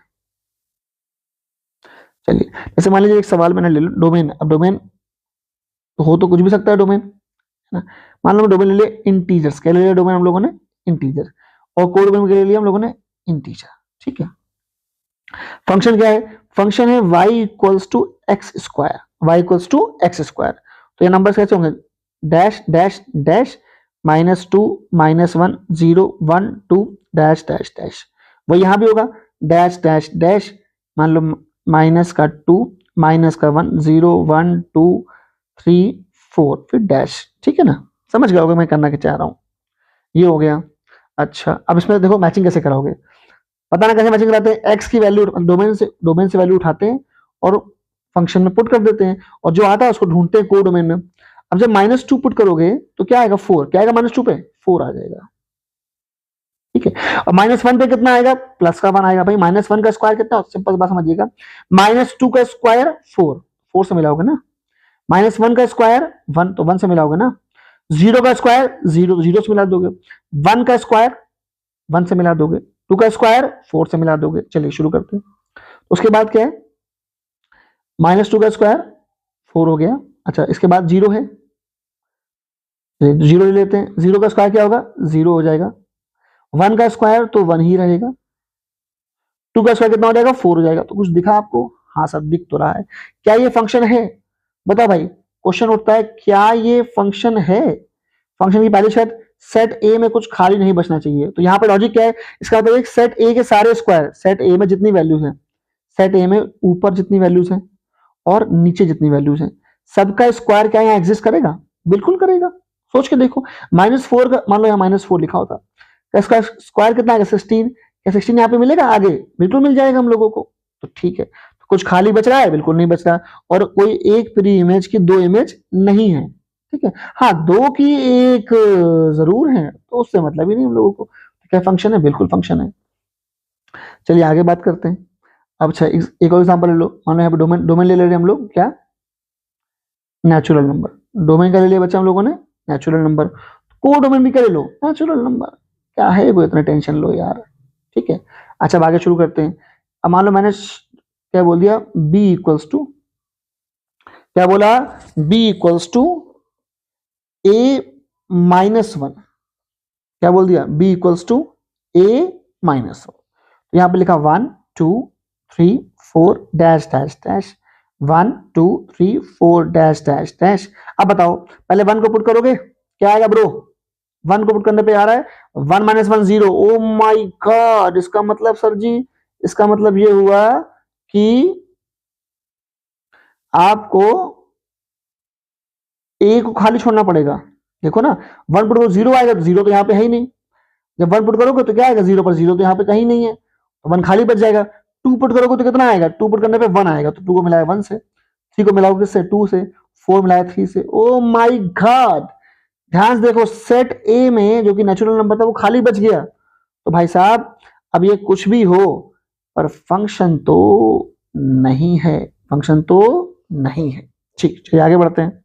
चलिए जैसे मान लीजिए एक सवाल मैंने ले लो डोमेन। अब डोमेन तो हो तो कुछ भी सकता है डोमेन, है ना। मान लो डोमेन ले लिया इंटीजर्स, क्या ले लिया डोमेन हम लोगों ने? इंटीजर। और कोड डोमेन के ले लिया हम लोगों ने इंटीजर, ठीक है। फंक्शन क्या है? फंक्शन है y equals to X square, y equals to X square. तो ये नंबर कैसे होंगे? Dash dash dash -2 -1 0 1 2 dash dash dash. वो यहां भी होगा डैश डैश डैश, मान लो -2 -1 0 1 2 3 4 फिर डैश, ठीक है ना, समझ गए होगे मैं करना क्या चाह रहा हूँ। ये हो गया। अच्छा अब इसमें देखो मैचिंग कैसे कराओगे, पता ना कैसे मैचिंग कराते हैं। एक्स की वैल्यू डोमेन से वैल्यू उठाते हैं और फंक्शन में पुट कर देते हैं, और जो आता है उसको ढूंढते हैं को डोमेन में। अब जब -2 पुट करोगे तो क्या आएगा 4, क्या आएगा -2 पे 4 आ जाएगा, ठीक है। और -1 पे कितना आएगा, प्लस का 1 आएगा। भाई -1 का स्क्वायर कितना, सिंपल बात समझिएगा, -2 का स्क्वायर 4, 4 से मिलाओगे ना, -1 का स्क्वायर 1, तो 1 से मिलाओगे ना, 0 का स्क्वायर 0, 0 से मिला दोगे, 1 का स्क्वायर 1 से मिला दोगे, 2 का स्क्वायर 4 से मिला दोगे। चलिए शुरू करते हैं। उसके बाद क्या है, -2 का स्क्वायर 4 हो गया। अच्छा इसके बाद 0 है, 0 ले लेते हैं, 0 का स्क्वायर क्या होगा 0 हो जाएगा, 1 का स्क्वायर तो 1 ही रहेगा, 2 का स्क्वायर कितना हो जाएगा 4 हो जाएगा। तो कुछ दिखा आपको, हाँ सर दिख तो रहा है। क्या ये फंक्शन है, बता भाई, क्वेश्चन उठता है क्या ये फंक्शन है। फंक्शन की पहली शर्त सेट ए में कुछ खाली नहीं बचना चाहिए। तो यहाँ पे लॉजिक क्या है, इसका मतलब एक सेट ए के सारे स्क्वायर, सेट ए में जितनी वैल्यूज हैं, सेट ए में ऊपर जितनी वैल्यूज हैं और नीचे जितनी वैल्यूज हैं, सबका स्क्वायर क्या यहाँ एग्जिस्ट करेगा, बिल्कुल करेगा। सोच के देखो, -4 का मान लो यहाँ -4 लिखा होता, इसका स्क्वायर कितना आएगा 16, क्या 16 यहाँ पे मिलेगा आगे, बिल्कुल मिल जाएगा हम लोगों को। तो ठीक है, तो कुछ खाली बच रहा है, बिल्कुल नहीं बच रहा, और कोई एक प्री इमेज की 2 इमेज नहीं है, ठीक है। हाँ 2 की एक जरूर है, तो उससे मतलब ही नहीं हम लोगों को। क्या फंक्शन है, बिल्कुल फंक्शन है। चलिए आगे बात करते हैं। अब अच्छा एक और एग्जांपल ले लो, मान लो यहाँ पे डोमेन डोमेन ले रहे हम लोग, क्या नेचुरल नंबर। डोमेन का ले लिया बच्चा हम लोगों ने नेचुरल नंबर, को डोमेन भी क्या ले लो नेचुरल नंबर, क्या है वो इतना टेंशन लो यार, ठीक है। अच्छा अब आगे शुरू करते हैं। अब मान लो मैंने क्या बोल दिया, b इक्वल्स टू, क्या बोला, b इक्वल्स टू a-1, क्या बोल दिया, b इक्वल्स टू a-1। तो यहाँ पे लिखा 1 2 3 4 dash dash dash, 1 2 3 4 dash dash dash. अब बताओ पहले 1 को पुट करोगे क्या आएगा ब्रो, 1 को पुट करने पे आ रहा है 1 - 1 0। ओ माय गॉड, इसका मतलब सर जी, इसका मतलब ये हुआ कि आपको ए को खाली छोड़ना पड़ेगा। देखो ना 1 पुट करो 0 आएगा, तो 0 तो यहाँ पे है ही नहीं। जब 1 पुट करोगे तो क्या आएगा 0 पर 0 तो यहाँ पे कहीं नहीं है, तो 1 खाली बच जाएगा। 2 पुट करोगे तो कितना आएगा, 2 पुट करने पे 1 आएगा, तो 2 को मिलाया 1 से, 3 को मिलाओगे किससे 2 से, 4 मिलाया 3 से। ओ माय गॉड, ध्यान से देखो सेट ए में जो कि नेचुरल नंबर था वो खाली बच गया। तो भाई साहब अब ये कुछ भी हो पर फंक्शन तो नहीं है, फंक्शन तो नहीं है। ठीक, चलिए आगे बढ़ते हैं।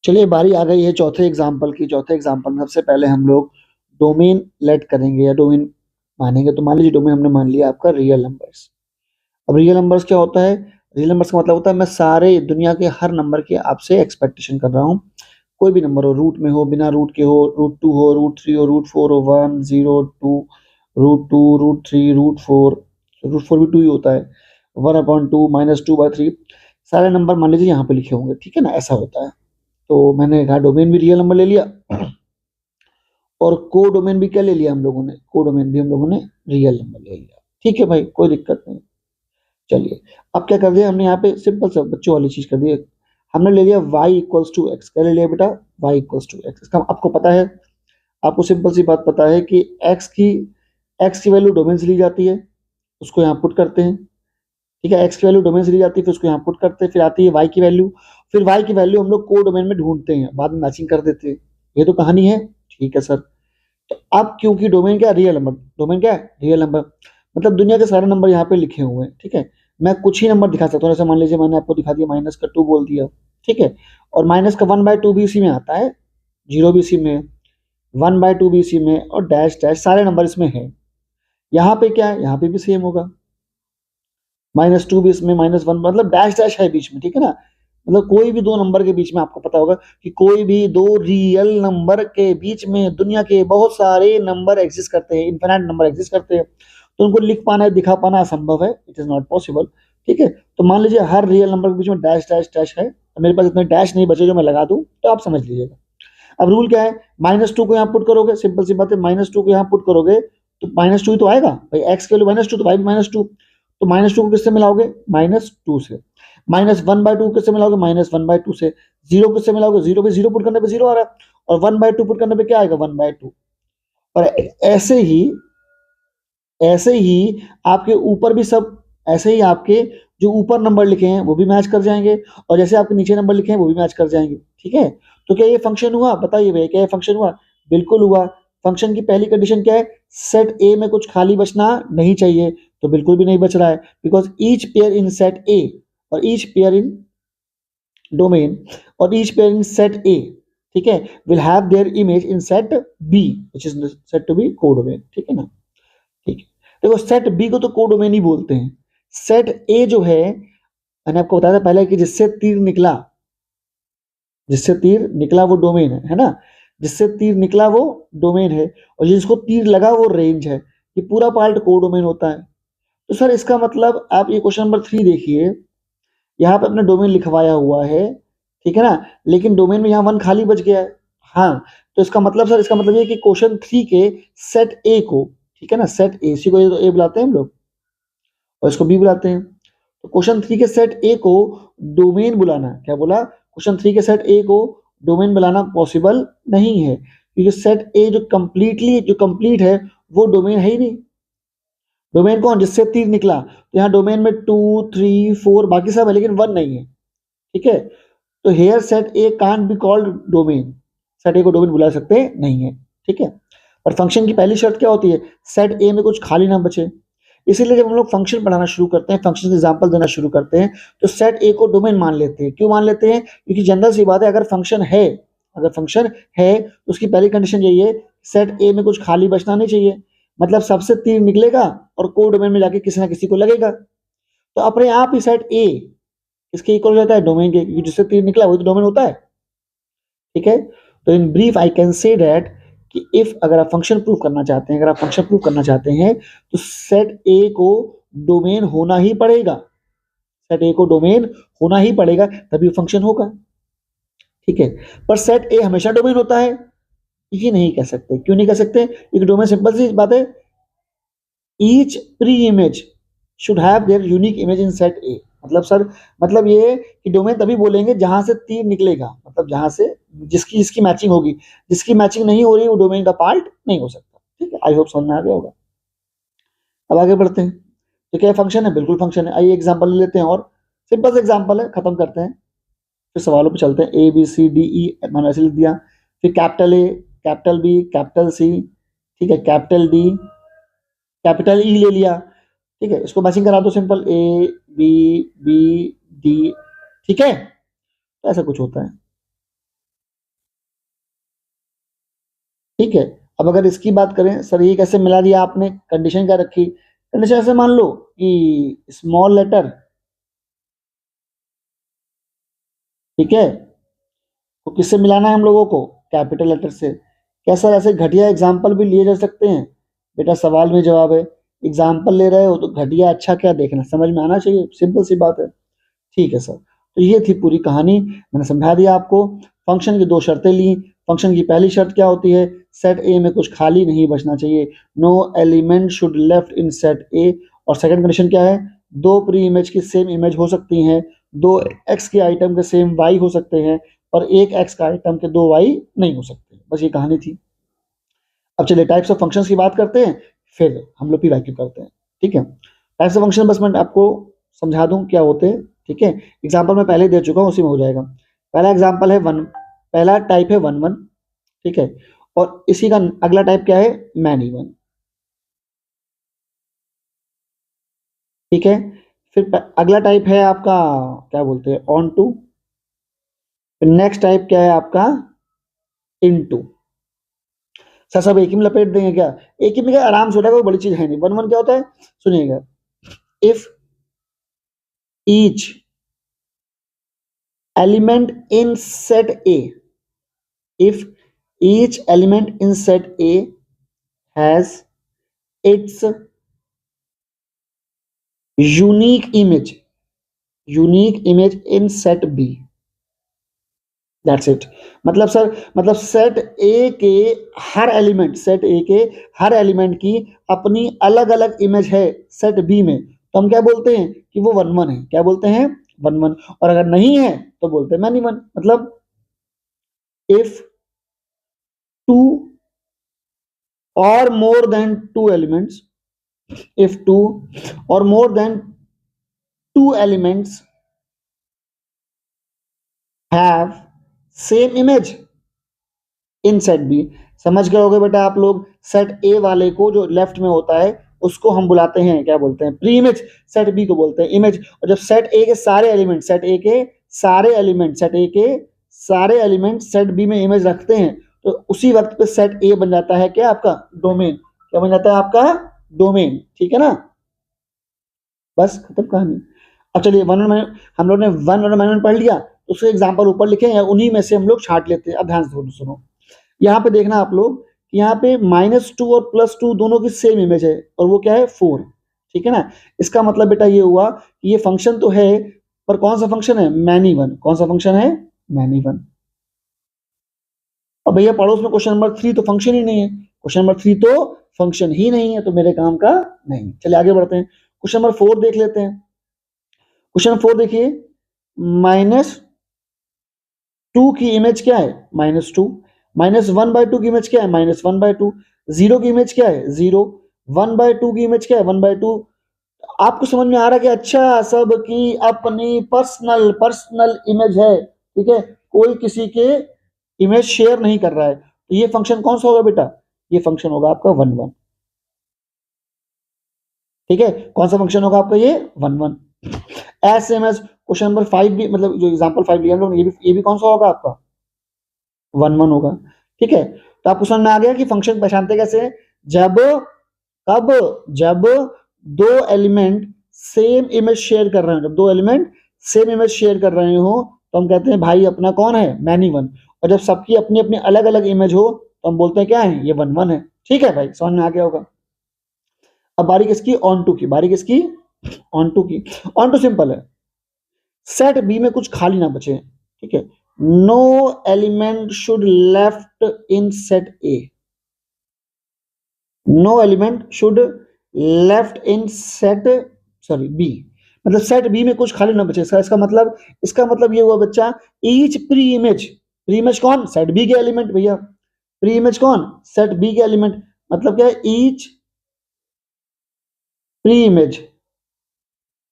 चलिए बारी आ गई है चौथे एग्जाम्पल की। चौथे एग्जाम्पल में सबसे पहले हम लोग डोमेन लेट करेंगे या डोमेन मानेंगे। तो मान लीजिए डोमेन हमने मान लिया आपका रियल नंबर्स। अब रियल नंबर्स क्या होता है, रियल नंबर्स का मतलब होता है मैं सारे दुनिया के हर नंबर की आपसे एक्सपेक्टेशन कर रहा हूँ। कोई भी नंबर हो, रूट में हो, बिना रूट के हो, √2 हो, √3 हो, √4 हो, 1 0 2 √2 √3 √4, √4 भी 2 ही होता है, 1/2 -2/3, सारे नंबर मान लीजिए यहाँ पे लिखे होंगे, ठीक है ना, ऐसा होता है। तो मैंने कहा डोमेन भी रियल नंबर ले लिया और को डोमेन भी क्या ले लिया हम लोगों ने, को डोमेन भी हम लोगों ने रियल नंबर ले लिया, ठीक है भाई, कोई दिक्कत नहीं। चलिए अब क्या कर दिया हमने यहाँ पे, सिंपल सा बच्चों वाली चीज कर दी, हमने ले लिया y इक्वल्स टू एक्स। क्या ले लिया बेटा, y इक्वल्स टू एक्स। इसका आपको पता है, आपको सिंपल सी बात पता है कि x की वैल्यू डोमेन से ली जाती है, उसको यहाँ पुट करते हैं, ठीक है। x की वैल्यू डोमेन से ली जाती है, फिर उसको यहाँ पुट करते हैं, फिर आती है y की वैल्यू, फिर y की वैल्यू हम लोग को डोमेन में ढूंढते हैं, बाद में मैचिंग कर देते हैं। ये तो कहानी है, ठीक है सर। तो अब क्योंकि डोमेन क्या रियल नंबर, डोमेन क्या है रियल नंबर, मतलब दुनिया के सारे नंबर यहाँ पे लिखे हुए हैं, ठीक है। मैं कुछ ही नंबर दिखा सकता हूँ, जैसे मान लीजिए मैंने आपको दिखा दिया -2 बोल दिया, ठीक है, और -1/2 भी इसी में आता है, 0 भी इसी में, 1/2 भी इसी में, और डैश डैश सारे नंबर इसमें है। यहाँ पे क्या है, यहाँ पे भी सेम होगा, -2 भी इसमें, -1 मतलब डैश डैश है बीच में, ठीक है ना। मतलब कोई भी दो नंबर के बीच में आपको पता होगा कि कोई भी दो रियल नंबर के बीच में दुनिया के बहुत सारे नंबर एग्जिस्ट करते हैं, इन्फिनिट नंबर एग्जिस्ट करते हैं, तो उनको लिख पाना है, दिखा पाना असंभव है, इट इज नॉट पॉसिबल, ठीक है। तो मान लीजिए हर रियल नंबर के बीच में डैश डैश डैश है, तो मेरे पास इतने डैश नहीं बचे जो मैं लगा दूं, तो आप समझ लीजिएगा। अब रूल क्या है, -2 को यहाँ पुट करोगे, सिंपल सी बात है, -2 को यहाँ पुट करोगे तो -2 ही तो आएगा भाई, एक्स की वैल्यू -2 तो भाई -2, तो -2 को किससे मिलाओगे, -2 से। -1/2 किससे मिलाओगे, -1/2 से। 0 किससे मिलाओगे, 0 पे 0 पुट करने पे 0 आ रहा है, और 1/2 पुट करने पे क्या आएगा, 1/2। और ऐसे ही आपके ऊपर भी सब, ऐसे ही आपके जो ऊपर नंबर लिखे हैं वो भी मैच कर जाएंगे, और जैसे आपके नीचे नंबर लिखे हैं वो भी मैच कर जाएंगे। ठीक है, तो क्या ये फंक्शन हुआ, बताइए भैया, क्या ये फंक्शन हुआ? बिल्कुल हुआ। फंक्शन की पहली कंडीशन क्या है, सेट ए में कुछ खाली बचना नहीं चाहिए, तो बिल्कुल भी नहीं बच रहा है, because each pair in set A और ईच पेयर इन डोमेन और each pair in set A, ठीक है, will have their image in set B which is set to be codomain. ठीक है ना, ठीक है। देखो सेट बी को तो कोडोमेन ही बोलते हैं। सेट ए जो है, मैंने आपको बताया था पहले कि जिससे तीर निकला वो डोमेन है ना, जिससे तीर निकला वो डोमेन है, और जिसको तीर लगा वो रेंज है। ये पूरा पार्ट कोडोमेन होता है। तो सर इसका मतलब आप ये क्वेश्चन नंबर 3 देखिए, यहाँ पे अपने डोमेन लिखवाया हुआ है, ठीक है ना, लेकिन डोमेन में यहाँ 1 खाली बच गया है। हाँ, तो इसका मतलब सर, इसका मतलब ये कि क्वेश्चन 3 के सेट ए को, ठीक है ना, सेट ए, इसी को ए बुलाते हैं हम लोग और इसको बी बुलाते हैं। तो क्वेश्चन 3 के सेट ए को डोमेन बुलाना, क्या बोला, क्वेश्चन 3 के सेट ए को डोमेन बुलाना पॉसिबल नहीं है, क्योंकि सेट ए जो कंप्लीट है वो डोमेन है ही नहीं। डोमेन कौन, जिससे तीर निकला, तो यहाँ डोमेन में 2 3 4 बाकी सब है, लेकिन 1 नहीं है। ठीक है, तो here set A can't be called domain, set A को डोमेन बुला सकते नहीं है। ठीक है, और फंक्शन की पहली शर्त क्या होती है, सेट ए में कुछ खाली ना बचे। इसीलिए जब हम लोग फंक्शन पढ़ाना शुरू करते हैं, फंक्शन एग्जांपल देना शुरू करते हैं, तो सेट ए को डोमेन मान लेते हैं। क्यों मान लेते हैं, क्योंकि जनरल सी बात है, अगर फंक्शन है तो उसकी पहली कंडीशन यही है, सेट ए में कुछ खाली बचना नहीं चाहिए, मतलब सबसे तीर निकलेगा और कोड डोमेन में जाके किसी ना किसी को लगेगा, तो अपने आप ही सेट ए इसके इक्वल हो जाता है डोमेन के, क्योंकि जिससे तीर निकला वही तो डोमेन होता है। ठीक है, तो in brief I can say that कि इफ अगर आप फंक्शन प्रूव करना चाहते हैं, तो सेट ए को डोमेन होना ही पड़ेगा, तभी फंक्शन होगा। ठीक है, पर सेट ए हमेशा डोमेन होता है ये नहीं कह सकते। क्यों नहीं कह सकते, क्योंकि डोमेन सिंपल सी बात है, each pre image should have their unique image in set ए। मतलब ये कि डोमेन तभी बोलेंगे जहां से तीर निकलेगा, मतलब जहां से जिसकी मैचिंग होगी, जिसकी मैचिंग नहीं हो रही वो डोमेन का पार्ट नहीं हो सकता। ठीक है, आई होप समझ में आ गया होगा। अब आगे बढ़ते हैं, तो क्या फंक्शन है, बिल्कुल फंक्शन है। आइए एग्जांपल ले लेते हैं, और सिंपल से एग्जांपल है, खत्म करते हैं, फिर सवालों पे चलते हैं। A B C D E मैंने ऐसे लिख दिया, फिर capital A, capital B, capital C, ठीक है, कैपिटल डी, कैपिटल ई ले लिया। ठीक है, इसको मैचिंग करा दो, simple A B B D. ठीक है, तो ऐसा कुछ होता है। ठीक है, अब अगर इसकी बात करें, सर ये कैसे मिला दिया आपने, कंडीशन क्या रखी, कंडीशन ऐसे मान लो कि स्मॉल लेटर, ठीक है, तो किससे मिलाना है हम लोगों को, कैपिटल लेटर से। क्या सर ऐसे घटिया एग्जाम्पल भी लिए जा सकते हैं, बेटा सवाल में जवाब है, एग्जाम्पल ले रहे हो तो घटिया अच्छा क्या देखना, समझ में आना चाहिए, सिंपल सी बात है। ठीक है सर, तो ये थी पूरी कहानी, मैंने समझा दिया आपको। फंक्शन की 2 शर्तें ली। फंक्शन की पहली शर्त क्या होती है, सेट ए में कुछ खाली नहीं बचना चाहिए, no element should left in set A. और सेकंड कंडीशन क्या है, 2 प्री इमेज की सेम इमेज हो सकती हैं, 2 एक्स के आइटम के सेम वाई हो सकते हैं, और 1 एक्स का आइटम के 2 वाई नहीं हो सकते। बस ये कहानी थी। अब चलिए टाइप्स ऑफ फंक्शंस की बात करते हैं, फिर हम लोग पी करते हैं। ठीक है, टाइप्स ऑफ फंक्शन बस मैं आपको समझा दूं क्या होते हैं। ठीक है, एग्जांपल मैं पहले दे चुका हूं, उसी में हो जाएगा। पहला एग्जांपल है पहला टाइप है 1 1। ठीक है, और इसी का अगला टाइप क्या है, मैनी 1। ठीक है, फिर अगला टाइप है आपका क्या बोलते हैं, ऑन टू। नेक्स्ट टाइप क्या है आपका, इन टू। सर सब एक ही में लपेट देंगे क्या, एक ही में क्या, आराम से होता है, कोई बड़ी चीज है नहीं। 1 1 क्या होता है, सुनिएगा, if each element in set A, if each element in set A has its unique image in set B, that's it। मतलब सेट ए के हर एलिमेंट की अपनी अलग अलग इमेज है सेट बी में, तो हम क्या बोलते हैं कि वो 1 1 है। क्या बोलते हैं, वन वन, और अगर नहीं है तो बोलते हैं मैनी वन। मतलब इफ टू और more than two elements, if two or more than two elements have same image in set B। समझ गए होगे बेटा आप लोग, सेट ए वाले को जो लेफ्ट में होता है उसको हम बुलाते हैं, क्या बोलते हैं, प्री इमेज। सेट बी को बोलते हैं इमेज। और जब सेट ए के सारे एलिमेंट, सेट ए के सारे एलिमेंट, सेट ए के सारे एलिमेंट सेट बी में इमेज रखते हैं, तो उसी वक्त पे सेट ए बन जाता है क्या, आपका डोमेन। क्या बन जाता है, आपका डोमेन। ठीक है ना, बस खत्म कहानी। अब चलिए हम लोग ने वन पढ़ लिया, तो उसके एग्जाम्पल ऊपर लिखे हैं, उन्हीं में से हम लोग छांट लेते हैं। अब ध्यान से सुनो, यहाँ पे देखना आप लोग, यहाँ पे -2 और +2 दोनों की सेम इमेज है, और वो क्या है, 4। ठीक है ना, इसका मतलब बेटा ये हुआ कि ये फंक्शन तो है, पर कौन सा फंक्शन है, मैनी वन। कौन सा फंक्शन है, मैनी वन। और भैया पड़ोस में क्वेश्चन नंबर 3 तो फंक्शन ही नहीं है, क्वेश्चन नंबर 3 तो फंक्शन ही नहीं है, तो मेरे काम का नहीं। चलिए आगे बढ़ते हैं, क्वेश्चन नंबर 4 देख लेते हैं। क्वेश्चन 4 देखिए, -2 की इमेज क्या है, -2, -1/2 की इमेज क्या है, -1/2, 0 की इमेज क्या है, 0, 1/2 की इमेज क्या है, 1/2। आपको समझ में आ रहा है कि अच्छा, सब की अपनी पर्सनल इमेज है। ठीक है, कोई किसी के इमेज शेयर नहीं कर रहा है, तो ये फंक्शन कौन सा होगा बेटा, ये फंक्शन होगा आपका 1 1। ठीक है, कौन सा फंक्शन होगा आपका, ये 1 1। एस क्वेश्चन नंबर 5 भी, मतलब जो एग्जांपल 5 लिया हम लोग, ये भी कौन सा होगा आपका, 1 1 होगा। ठीक है, तो आपको समझ में आ गया कि फंक्शन पहचानते कैसे हैं, जब दो एलिमेंट सेम इमेज शेयर कर रहे हो, जब दो एलिमेंट सेम इमेज शेयर कर रहे हो तो हम कहते हैं भाई अपना कौन है, मैनी वन। और जब सबकी अपनी अपनी अलग अलग इमेज हो तो हम बोलते हैं क्या है, ये 1 1 है। ठीक है भाई, समझ में आ गया होगा। अब बारी किसकी, ऑन टू की। बारी किसकी, ऑन टू की। ऑन टू सिंपल है, सेट बी में कुछ खाली ना बचे। ठीक है, no element should left in set A, no element should left in set, sorry B, मतलब सेट बी में कुछ खाली ना बचे। इसका मतलब ये हुआ बच्चा, ईच प्री इमेज कौन, सेट बी के एलिमेंट भैया, प्री इमेज कौन, सेट बी के एलिमेंट। मतलब क्या है, ईच प्री इमेज,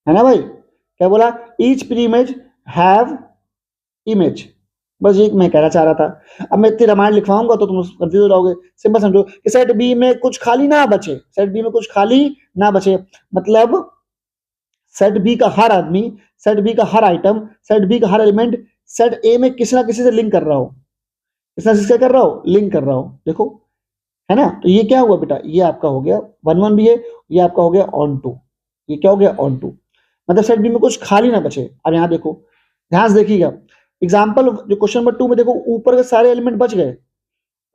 है ना भाई, क्या बोला, each pre image have image. बस ये मैं कहना चाह रहा था। अब मैं इतनी रामायण लिखवाऊंगा तो तुम कंफ्यूज हो जाओगे। सिंपल समझो कि सेट बी में कुछ खाली ना बचे, सेट बी में कुछ खाली ना बचे, मतलब सेट बी का हर आदमी, सेट बी का हर आइटम, सेट बी का हर एलिमेंट सेट ए में किसी ना किसी से लिंक कर रहा हो, किसी ना किसी से कर रहा हो, लिंक कर रहा हो। देखो, है ना, तो ये क्या हुआ बेटा, ये आपका हो गया 1 1 भी है, ये आपका हो गया ऑन टू। ये क्या हो गया, ऑन टू, मतलब सेट बी में कुछ खाली ना बचे। अब यहाँ देखो, ध्यान से देखिएगा, एग्जाम्पल जो क्वेश्चन नंबर 2 में देखो, ऊपर के सारे एलिमेंट बच गए,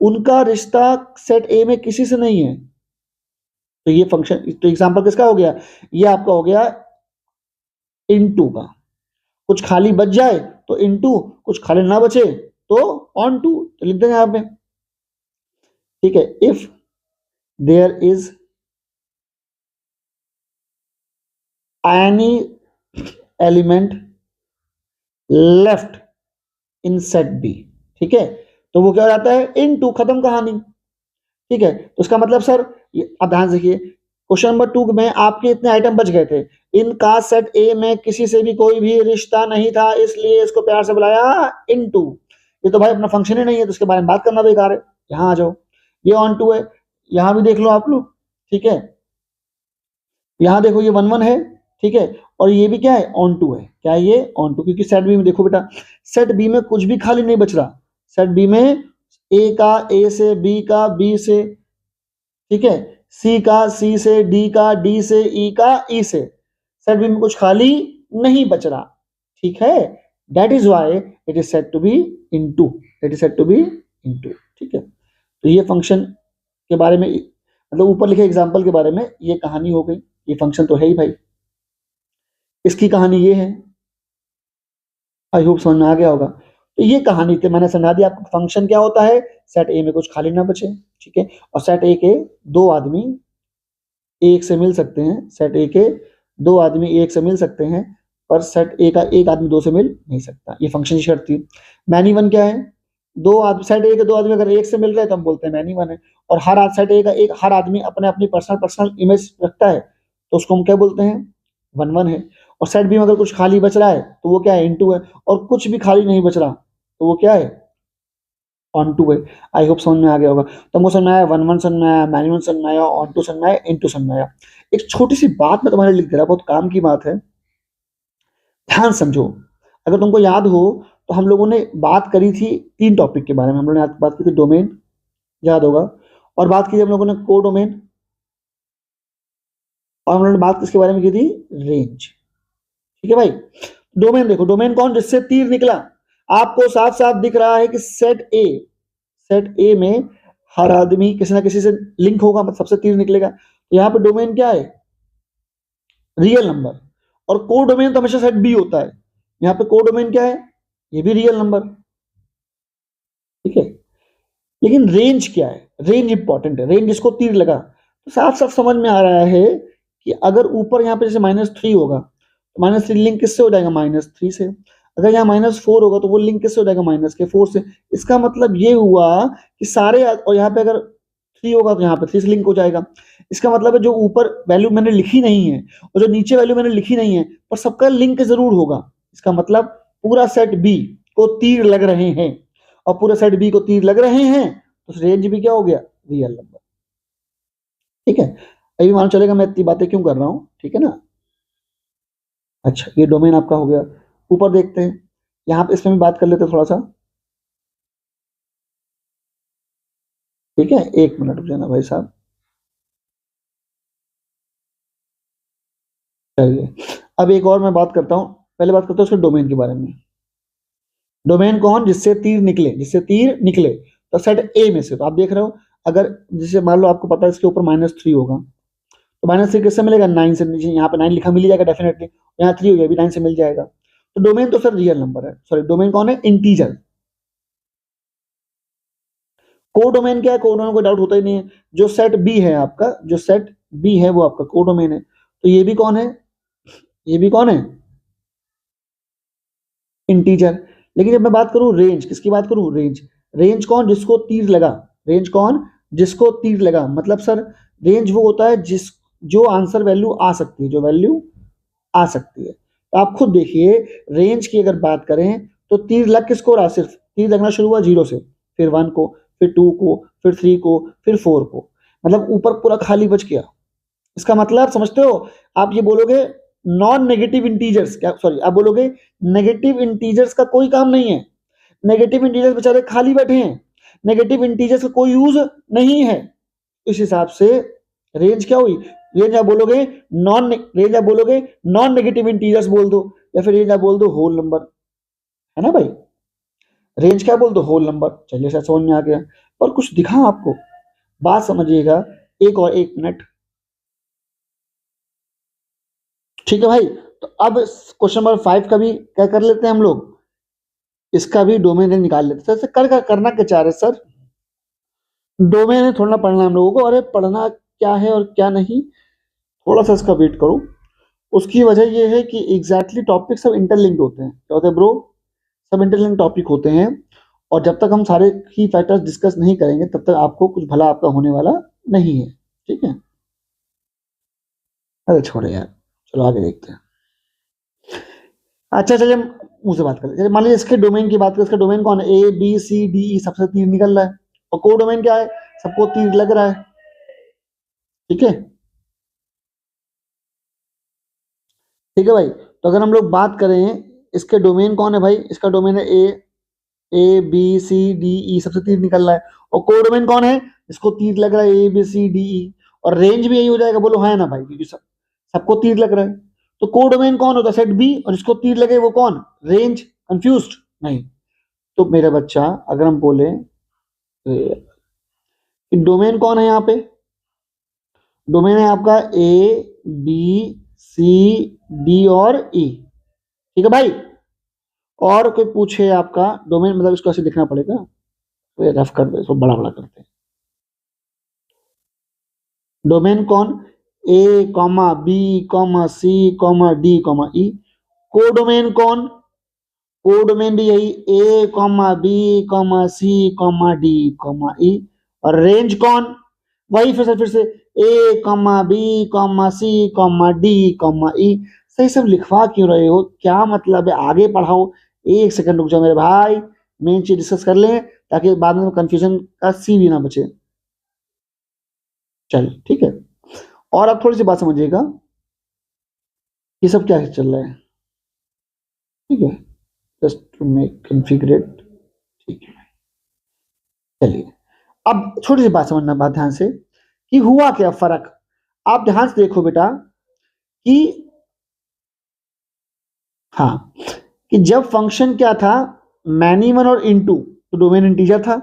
उनका रिश्ता सेट ए में किसी से नहीं है, तो ये फंक्शन, तो एग्जाम्पल किसका हो गया, ये आपका हो गया इनटू का। कुछ खाली बच जाए तो इनटू, कुछ खाली ना बचे तो ऑन टू, तो लिख देंगे आप में। ठीक है, if there is any element left in set B, ठीक है, तो वो क्या हो जाता है, इनटू, खत्म कहानी। ठीक है, तो इसका मतलब सर, अब ध्यान से देखिए, क्वेश्चन नंबर 2 में आपके इतने आइटम बच गए थे, इनका सेट ए में किसी से भी कोई भी रिश्ता नहीं था, इसलिए इसको प्यार से बुलाया इनटू। ये तो भाई अपना फंक्शन ही नहीं है, तो इसके बारे में बात करना बेकार है। यहाँ आ जाओ, ये ऑन टू है, यहाँ भी देख लो आप लोग। ठीक है, यहाँ देखो ये 1 1 है। ठीक है, और ये भी क्या है, ऑन टू है। क्या ये, ऑन टू, क्योंकि सेट बी में देखो बेटा, सेट बी में कुछ भी खाली नहीं बच रहा, सेट बी में ए का ए से, बी का बी से, ठीक है, सी का सी से, डी का डी से, ई का ई से, सेट बी में कुछ खाली नहीं बच रहा। ठीक है, that is why it is said to be into, it is said to be into. ठीक है, तो ये फंक्शन के बारे में, मतलब ऊपर लिखे एग्जांपल के बारे में ये कहानी हो गई। ये फंक्शन तो है ही भाई, इसकी कहानी ये है। आई होप समझ में आ गया होगा। तो ये कहानी थी, मैंने समझा दिया आपको फंक्शन क्या होता है, सेट ए में कुछ खाली ना बचे। ठीक है, और सेट ए के दो आदमी एक से मिल सकते हैं, सेट ए के दो आदमी एक से मिल सकते हैं, पर सेट ए का एक आदमी दो से मिल नहीं सकता, ये फंक्शन की शर्त थी। मैनी वन क्या है, दो आदमी, सेट ए के दो आदमी अगर एक से मिल रहे हैं तो हम बोलते हैं मैनी वन है। और हर सेट ए का एक हर आदमी अपने अपनी पर्सनल इमेज रखता है तो उसको हम क्या बोलते हैं, वन वन है। और सेट बी में अगर कुछ खाली बच रहा है तो वो क्या है, इनटू है। और कुछ भी खाली नहीं बच रहा तो वो क्या है, ऑन टू है। आई होप समझ में आ गया होगा। तो हमको समझ में आया, वन वन समझ में आया, मैन्युअल समझ में आया, ऑन टू समझ में आया, इन टू समझ में आया। एक छोटी सी बात मैं तुम्हारे लिख दे रहा, बहुत काम की बात है, ध्यान समझो। अगर तुमको याद हो तो हम लोगों ने बात करी थी 3 टॉपिक के बारे में। हम लोगों ने बात की थी डोमेन, याद होगा, और बात की थी हम लोगों ने को डोमेन, और हम लोगों ने बात किसके बारे में की थी, रेंज। ठीक है भाई, डोमेन देखो, डोमेन कौन, जिससे तीर निकला। आपको साफ साफ दिख रहा है कि सेट ए में हर आदमी किसी ना किसी से लिंक होगा, मतलब सबसे तीर निकलेगा। यहाँ पे डोमेन क्या है, रियल नंबर। और को डोमेन तो हमेशा सेट बी होता है। यहाँ पे को डोमेन क्या है, ये भी रियल नंबर। ठीक है, लेकिन रेंज क्या है, रेंज इंपॉर्टेंट है। रेंज जिसको तीर लगा, तो साफ साफ समझ में आ रहा है कि अगर ऊपर यहाँ पे जैसे -3 होगा तो -3 लिंक किससे हो जाएगा, -3 से। अगर यहाँ -4 होगा तो वो लिंक किससे हो जाएगा, -4 से। इसका मतलब ये हुआ कि सारे, और यहाँ पे अगर 3 होगा तो यहाँ पे 3 से लिंक हो जाएगा। इसका मतलब है जो ऊपर वैल्यू मैंने लिखी नहीं है और जो नीचे वैल्यू मैंने लिखी नहीं है, पर सबका लिंक जरूर होगा। इसका मतलब पूरा सेट बी को तीर लग रहे हैं, और पूरा सेट बी को तीर लग रहे हैं तो रेंज भी क्या हो गया, रियल नंबर। ठीक है, अभी मालूम चलेगा मैं इतनी बातें क्यों कर रहा हूं, ठीक है ना। अच्छा, ये डोमेन आपका हो गया। ऊपर देखते हैं, यहाँ पे इसमें भी बात कर लेते हैं थोड़ा सा। ठीक है, 1 मिनट रुक जाना भाई साहब। चलिए, अब एक और मैं बात करता हूँ, पहले बात करता हूँ उसके डोमेन के बारे में। डोमेन कौन, जिससे तीर निकले, जिससे तीर निकले। तो सेट ए में से, तो आप देख रहे हो, अगर जैसे मान लो आपको पता है इसके ऊपर -3 होगा, तो -3 किससे मिलेगा, 9 से। नीचे यहाँ पे 9 लिखा मिल ही जाएगा डेफिनेटली, यहाँ 3 हो गया, अभी 9 से मिल जाएगा। तो डोमेन तो सर रियल नंबर है, सॉरी डोमेन कौन है, इंटीजर। को डोमेन क्या है, को डोमेन कोई डाउट होता ही नहीं है। जो सेट बी है आपका, जो सेट बी है वो आपका को डोमेन है। तो ये भी कौन है, ये भी कौन है, इंटीजर। लेकिन जब मैं बात करूं रेंज, किसकी बात करूं, रेंज। रेंज कौन, जिसको तीर लगा। रेंज कौन, जिसको तीर लगा। मतलब सर रेंज वो होता है जिस, जो आंसर वैल्यू आ सकती है, जो वैल्यू आ सकती है। तो आप खुद देखिए, रेंज की अगर बात करें तो तीर लग किसको रहा, सिर्फ तीर लगना शुरू हुआ 0 से, फिर 1 को, फिर 2 को, फिर 3 को, फिर 4 को। मतलब ऊपर पूरा खाली बच गया। इसका मतलब समझते हो, आप ये बोलोगे नॉन नेगेटिव इंटीजर्स, क्या सॉरी, आप बोलोगे नेगेटिव इंटीजर्स का कोई काम नहीं है। नेगेटिव इंटीजर्स बेचारे खाली बैठे हैं, नेगेटिव इंटीजर्स का कोई यूज नहीं है। इस हिसाब से रेंज क्या हुई, रेंज आप बोलोगे रेंज आप बोलोगे नॉन नेगेटिव इंटीजर्स बोल दो, या फिर रेंज आप बोल दो होल नंबर, है ना भाई। रेंज क्या बोल दो, होल नंबर। चलिए सर समझ में आ गया, पर कुछ दिखा आपको, बात समझिएगा। एक और 1 मिनट, ठीक है भाई। तो अब क्वेश्चन नंबर 5 का भी क्या कर लेते हैं हम लोग, इसका भी डोमेन रेंज निकाल लेते हैं। करना क्या चाह रहे सर, डोमेन थोड़ा ना पढ़ना हम लोगों को, अरे पढ़ना क्या है और क्या नहीं, थोड़ा सा इसका वेट करो। उसकी वजह यह है कि एग्जैक्टली टॉपिक सब इंटरलिंक्ड होते हैं। क्या होते हैं ब्रो, सब इंटरलिंक्ड टॉपिक होते हैं। और जब तक हम सारे की फैक्टर्स डिस्कस नहीं करेंगे तब तक आपको कुछ भला आपका होने वाला नहीं है। ठीक है, अरे छोड़े यार, चलो आगे देखते हैं। अच्छा चलिए मुझसे बात करें, चलिए मान लीजिए इसके डोमेन की बात करें। इसका डोमेन कौन है, A B C D E, सबसे तीर निकल रहा है। और को डोमेन क्या है, सबको तीर लग रहा है। ठीक है, ठीक है भाई। तो अगर हम लोग बात करें, इसके डोमेन कौन है भाई, इसका डोमेन है A B C D E, सबसे तीर निकल रहा है। और को डोमेन कौन है, इसको तीर लग रहा है A B C D E. और रेंज भी यही हो जाएगा, बोलो है ना भाई, क्योंकि सबको तीर लग रहा है। तो को डोमेन कौन होता है, सेट बी, और इसको तीर लगे वो कौन, रेंज। कंफ्यूज नहीं। तो मेरा बच्चा, अगर हम बोले डोमेन कौन है यहाँ पे, डोमेन है आपका ए बी सी डी और ई। ठीक है भाई। और कोई पूछे आपका डोमेन, मतलब इसको ऐसे लिखना पड़ेगा, तो रफ कर दे, इसको बड़ा बड़ा करते हैं। डोमेन कौन, A comma B comma C comma D comma E. Codomain कौन? कोडोमेन भी यही A comma B comma C comma D comma E. और रेंज कौन? वही फिर से A comma B comma C comma D comma E. सही सब लिखवा क्यों रहे हो? क्या मतलब है? आगे पढ़ाओ। एक सेकंड रुक जाओ मेरे भाई, मेन चीज डिस्कस कर लें ताकि बाद में कंफ्यूजन का सी भी ना बचे। चल ठीक है, और आप थोड़ी सी बात समझिएगा, ये सब क्या चल रहा है। ठीक है, जस्ट टू मेक कॉन्फ़िगरेट। ठीक है, चलिए अब छोटी सी बात समझना, बात ध्यान से कि हुआ क्या फर्क। आप ध्यान से देखो बेटा कि हाँ, कि जब फंक्शन क्या था, मैनी वन और इनटू, तो डोमेन इंटीजर था,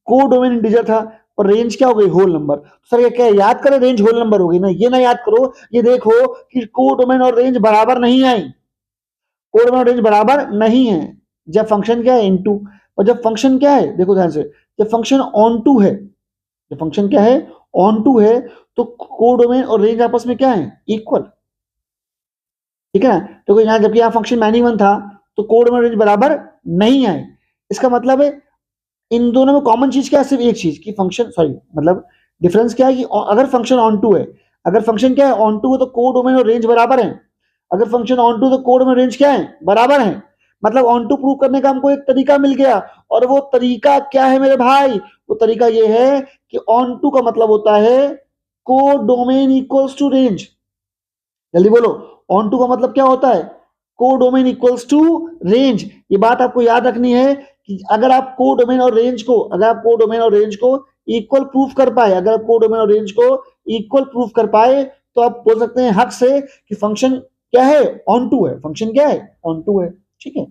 को डोमेन इंटीजर था, और रेंज क्या हो गई? Whole number. सर ये क्या याद करें? रेंज होल नंबर हो गई ना, ये ना याद करो। ये देखो कि को डोमेन और रेंज बराबर नहीं आई, को डोमेन और रेंज बराबर नहीं है जब फंक्शन क्या है? इनटू। और जब फंक्शन क्या है, देखो ध्यान से, जब फंक्शन ऑन टू है, जब फंक्शन क्या है? ऑन टू है, तो को डोमेन और रेंज आपस में क्या है? इक्वल। ठीक है ना? तो यहाँ जबकि यहाँ फंक्शन मैनी वन था तो कोड में रेंज बराबर नहीं आए। इसका मतलब है इन दोनों में कॉमन चीज क्या है? सिर्फ एक चीज, कि फंक्शन, सॉरी मतलब डिफरेंस क्या है कि अगर फंक्शन ऑन टू है, अगर फंक्शन क्या है? ऑन टू है, तो कोड डोमेन और रेंज बराबर है। अगर फंक्शन ऑन टू तो कोड में रेंज क्या है? बराबर है। मतलब ऑन टू प्रूव करने का हमको एक तरीका मिल गया, और वो तरीका क्या है मेरे भाई? वो तरीका ये है कि ऑन टू का मतलब होता है codomain equals to range. जल्दी बोलो, ऑन टू का मतलब क्या होता है? को डोमेन इक्वल्स टू रेंज। ये बात आपको याद रखनी है कि अगर आप को डोमेन और रेंज को, अगर आप को डोमेन और रेंज को इक्वल प्रूफ कर पाए, अगर आप को डोमेन और रेंज को इक्वल प्रूफ कर पाए, तो आप बोल सकते हैं हक से कि फंक्शन क्या है? ऑन टू है। फंक्शन क्या है? ऑन टू है। ठीक है,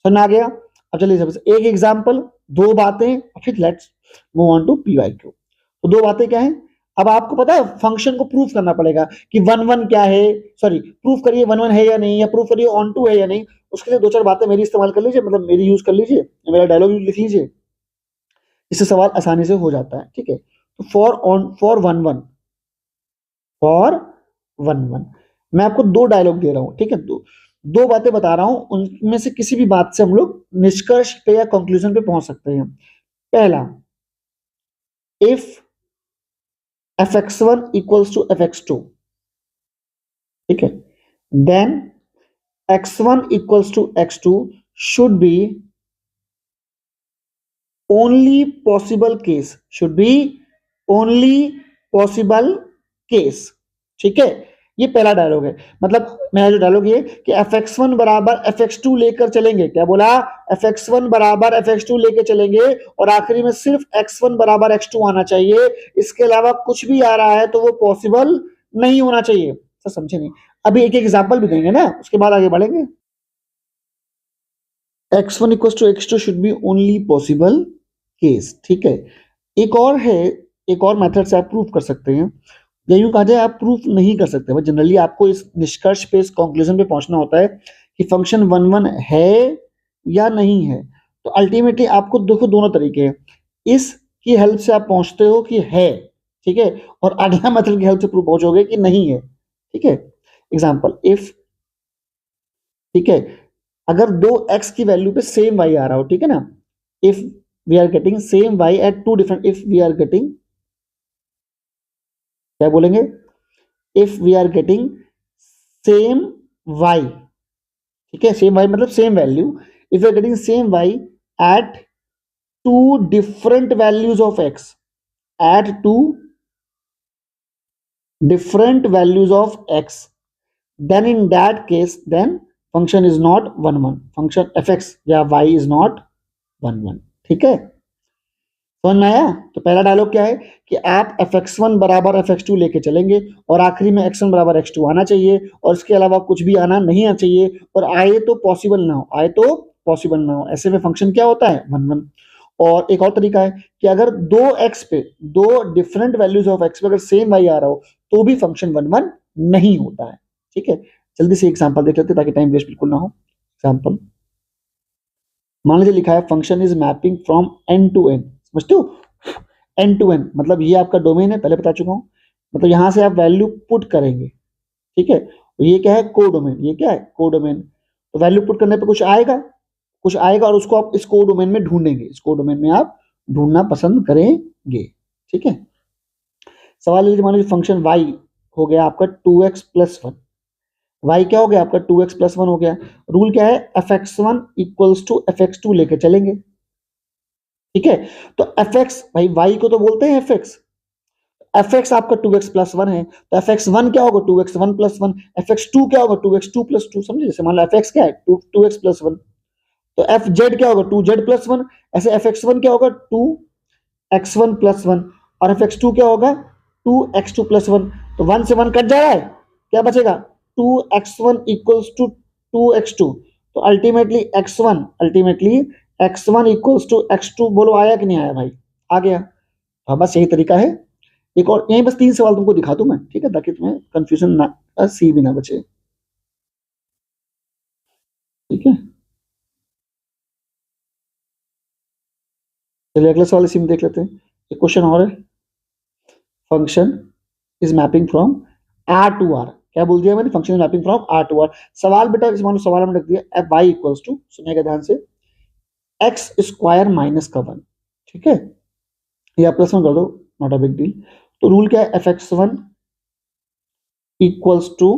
समझ आ गया? अब चलिए सबसे एक एग्जांपल, दो बातें, फिर let's move on to PYQ. तो दो बातें क्या है? अब आपको पता है फंक्शन को प्रूफ करना पड़ेगा कि वन वन क्या है, सॉरी प्रूफ करिए वन वन है या नहीं, या प्रूफ करिए ऑन टू है या नहीं। उसके लिए दो चार बातें मेरी इस्तेमाल कर लीजिए, मतलब मेरी यूज कर लीजिए, मेरा डायलॉग लिख लीजिए, इससे सवाल आसानी से हो जाता है। ठीक है, तो for one one, for one one, मैं आपको दो डायलॉग दे रहा हूं। ठीक है, दो बातें बता रहा हूं, उनमें से किसी भी बात से हम लोग निष्कर्ष पे या कंक्लूजन पे पहुंच सकते हैं। पहला, if fx1 equals to fx2, ठीक है, then x1 equals to x2 should be only possible case, should be only possible case। ठीक है, ये पहला डायलॉग है। मतलब मेरा जो डायलॉग ये कि fx1 बराबर fx2 लेकर चलेंगे, क्या बोला? fx1 बराबर fx2 लेकर चलेंगे, और आखिरी में सिर्फ x1 बराबर x2 आना चाहिए, इसके अलावा कुछ भी आ रहा है तो वो पॉसिबल नहीं होना चाहिए। सर समझे नहीं? अभी एक एग्जांपल भी देंगे ना, उसके बाद आगे बढ़ेंगे। x1 equal to x2 should be only possible case. ठीक है, एक और है, एक और मेथड से आप प्रूफ कर सकते हैं, या यूं कहा जाए आप प्रूफ नहीं कर सकते, बट जनरली आपको इस निष्कर्ष पे, इस कंक्लूजन पे पहुंचना होता है कि फंक्शन वन वन है या नहीं है। तो अल्टीमेटली आपको देखो दोनों तरीके हैं, इसकी हेल्प से आप पहुंचते हो कि है, ठीक है, और अगला मेथड की हेल्प से प्रूफ पहुंचोगे कि नहीं है। ठीक है, एग्जाम्पल इफ, ठीक है, अगर दो x की वैल्यू पे सेम y आ रहा हो, ठीक है ना, if we are getting same y at two different, if we are getting, क्या बोलेंगे? If we are getting same y, ठीक है, सेम y मतलब same value, if we are getting same y at two different values of x, at two different values of x, then in that case then function is not 1 1, function fx या y is not 1 1। ठीक है, समझ में आया? तो पहला dialogue क्या है कि आप fx1 बराबर fx2 लेके चलेंगे, और आखिरी में x1 बराबर x2 आना चाहिए, और इसके अलावा कुछ भी आना नहीं आना चाहिए, और आए तो पॉसिबल ना हो, आए तो पॉसिबल ना हो। ऐसे में फंक्शन क्या होता है? 1 1। और एक और तरीका है कि अगर दो x पे, दो डिफरेंट वैल्यूज ऑफ x पे अगर सेम y आ रहा हो तो भी फंक्शन 1 1 नहीं होता है। ठीक है, जल्दी से एग्जांपल देख लेते हैं ताकि टाइम वेस्ट बिल्कुल ना हो। एग्जांपल, मान लीजिए लिखा है function is mapping from N to N, समझते हो? एन टू एन मतलब ये आपका डोमेन है, पहले बता चुका हूं, मतलब यहां से आप वैल्यू पुट करेंगे। ठीक है, ये क्या है? कोडोमेन। ये क्या है? कोडोमेन। तो वैल्यू पुट करने पे कुछ आएगा और उसको आप इस कोडोमेन में ढूंढेंगे, इस कोडोमेन में आप ढूंढना पसंद करेंगे। ठीक है, सवाल लीजिए, मान लीजिए फंक्शन y हो गया आपका 2x प्लस 1, y क्या हो गया आपका 2x प्लस 1 हो गया। रूल क्या है, fx1 इक्वल्स टू fx2 लेके चलेंगे। ठीक है, तो fx भाई y को तो बोलते हैं fx, fx आपका 2x प्लस 1 है, तो fx1 क्या होगा 2x1 प्लस 1, fx2 क्या होगा 2x2 प्लस 2। समझे, जैसे मान लो fx क्या है 2x प्लस 1, तो fz क्या होगा 2z प्लस 1, ऐसे fx1 क्या होगा 2x1 प्लस 1 और fx2 क्या होगा 2x2 प्लस 1। तो 1 से 1 कट जा रहा है, क्या बचेगा 2x1 इक्वल्स टू 2x2। तो ultimately x1 equals to x2, बोलो आया कि नहीं आया भाई, आ गया। हाँ बस यही तरीका है। एक और यहीं बस 3 सवाल तुमको दिखा दूं मैं, ठीक है, ताकि तुम्हें कंफ्यूजन ना, सी भी ना बचे। ठीक है, चलिए अगले सवाल इसी में देख लेते हैं। एक क्वेश्चन और है, function is mapping from R to R. क्या बोल दिया मैंने, function is mapping from R to R. सवाल बेटा इस मान लो सवाल में रख दिया एफ वाई इक्वल्स टू, सुनिएगा ध्यान से, एक्स स्क्वायर माइनस का 1। ठीक है, या प्लस 1 कर दो, नॉट अ बिग डील। तो रूल क्या है, F X one equals to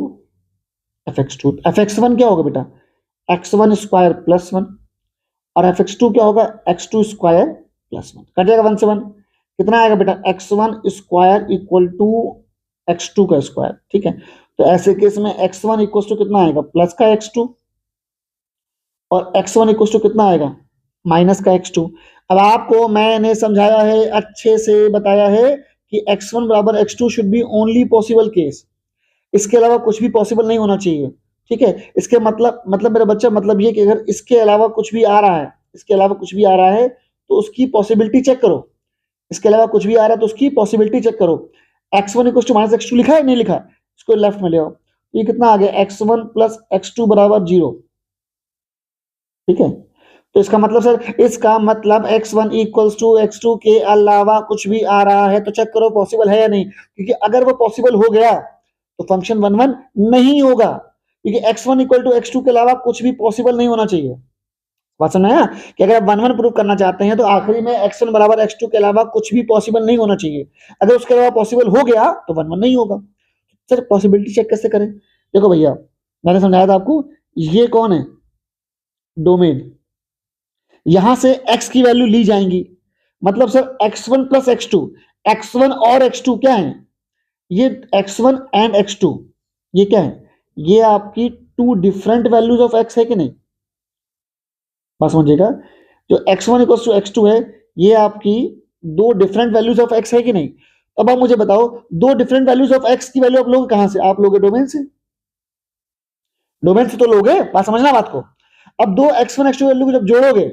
F X two. F X one क्या होगा बेटा, एक्स वन स्क्वायर प्लस 1 और एफ एक्स टू क्या होगा X two square plus 1। Cut जाएगा 1 से 1, कितना आएगा बेटा X one square equal to X two का स्क्वायर। ठीक है, तो ऐसे केस में एक्स वन इक्वल टू कितना आएगा प्लस का एक्स टू, और एक्स वन इक्वल टू कितना आएगा माइनस का एक्स टू। अब आपको मैंने समझाया है, अच्छे से बताया है कि एक्स वन बराबर X two should be only possible case, इसके अलावा कुछ भी पॉसिबल नहीं होना चाहिए। ठीक है, इसके मतलब मेरा बच्चा, मतलब ये कि अगर इसके अलावा कुछ भी आ रहा है, इसके अलावा कुछ भी आ रहा है तो उसकी पॉसिबिलिटी चेक करो, इसके अलावा कुछ भी आ रहा है तो उसकी पॉसिबिलिटी चेक करो। X one equal to minus X two लिखा है नहीं लिखा, इसको लेफ्ट में ले आओ, ये कितना आ गया X one plus X two बराबर 0। ठीक है, तो इसका मतलब सर, इसका मतलब x1 इक्वल्स टू x2 के अलावा कुछ भी आ रहा है तो चेक करो पॉसिबल है या नहीं, क्योंकि अगर वो पॉसिबल हो गया तो फंक्शन 1 1 नहीं होगा, क्योंकि x1 इक्वल टू x2 के अलावा कुछ भी पॉसिबल नहीं होना चाहिए। बात समझ आया, कि अगर आप 1 1 प्रूव करना चाहते हैं तो आखिरी में x1 बराबर x2 के अलावा कुछ भी पॉसिबल नहीं होना चाहिए, अगर उसके अलावा पॉसिबल हो गया तो 1 1 नहीं होगा। सर पॉसिबिलिटी चेक कैसे करें, देखो भैया मैंने समझाया था आपको, ये कौन है डोमेन, यहां से x की वैल्यू ली जाएंगी, मतलब sir x1 plus x2, x1 और x2 क्या है, ये x1 एंड x2, ये क्या है, ये आपकी two different values of x है कि नहीं, बात समझिएगा। जो x1 इक्वल टू x2 है, ये आपकी दो डिफरेंट वैल्यूज ऑफ x है कि नहीं। अब आप मुझे बताओ, दो डिफरेंट वैल्यूज ऑफ x की वैल्यू आप लोगे कहां से, आप लोगे डोमेन से, डोमेन से तो लोगे, बात समझना बात को। अब दो x1 x2 वैल्यू को जब जोड़ोगे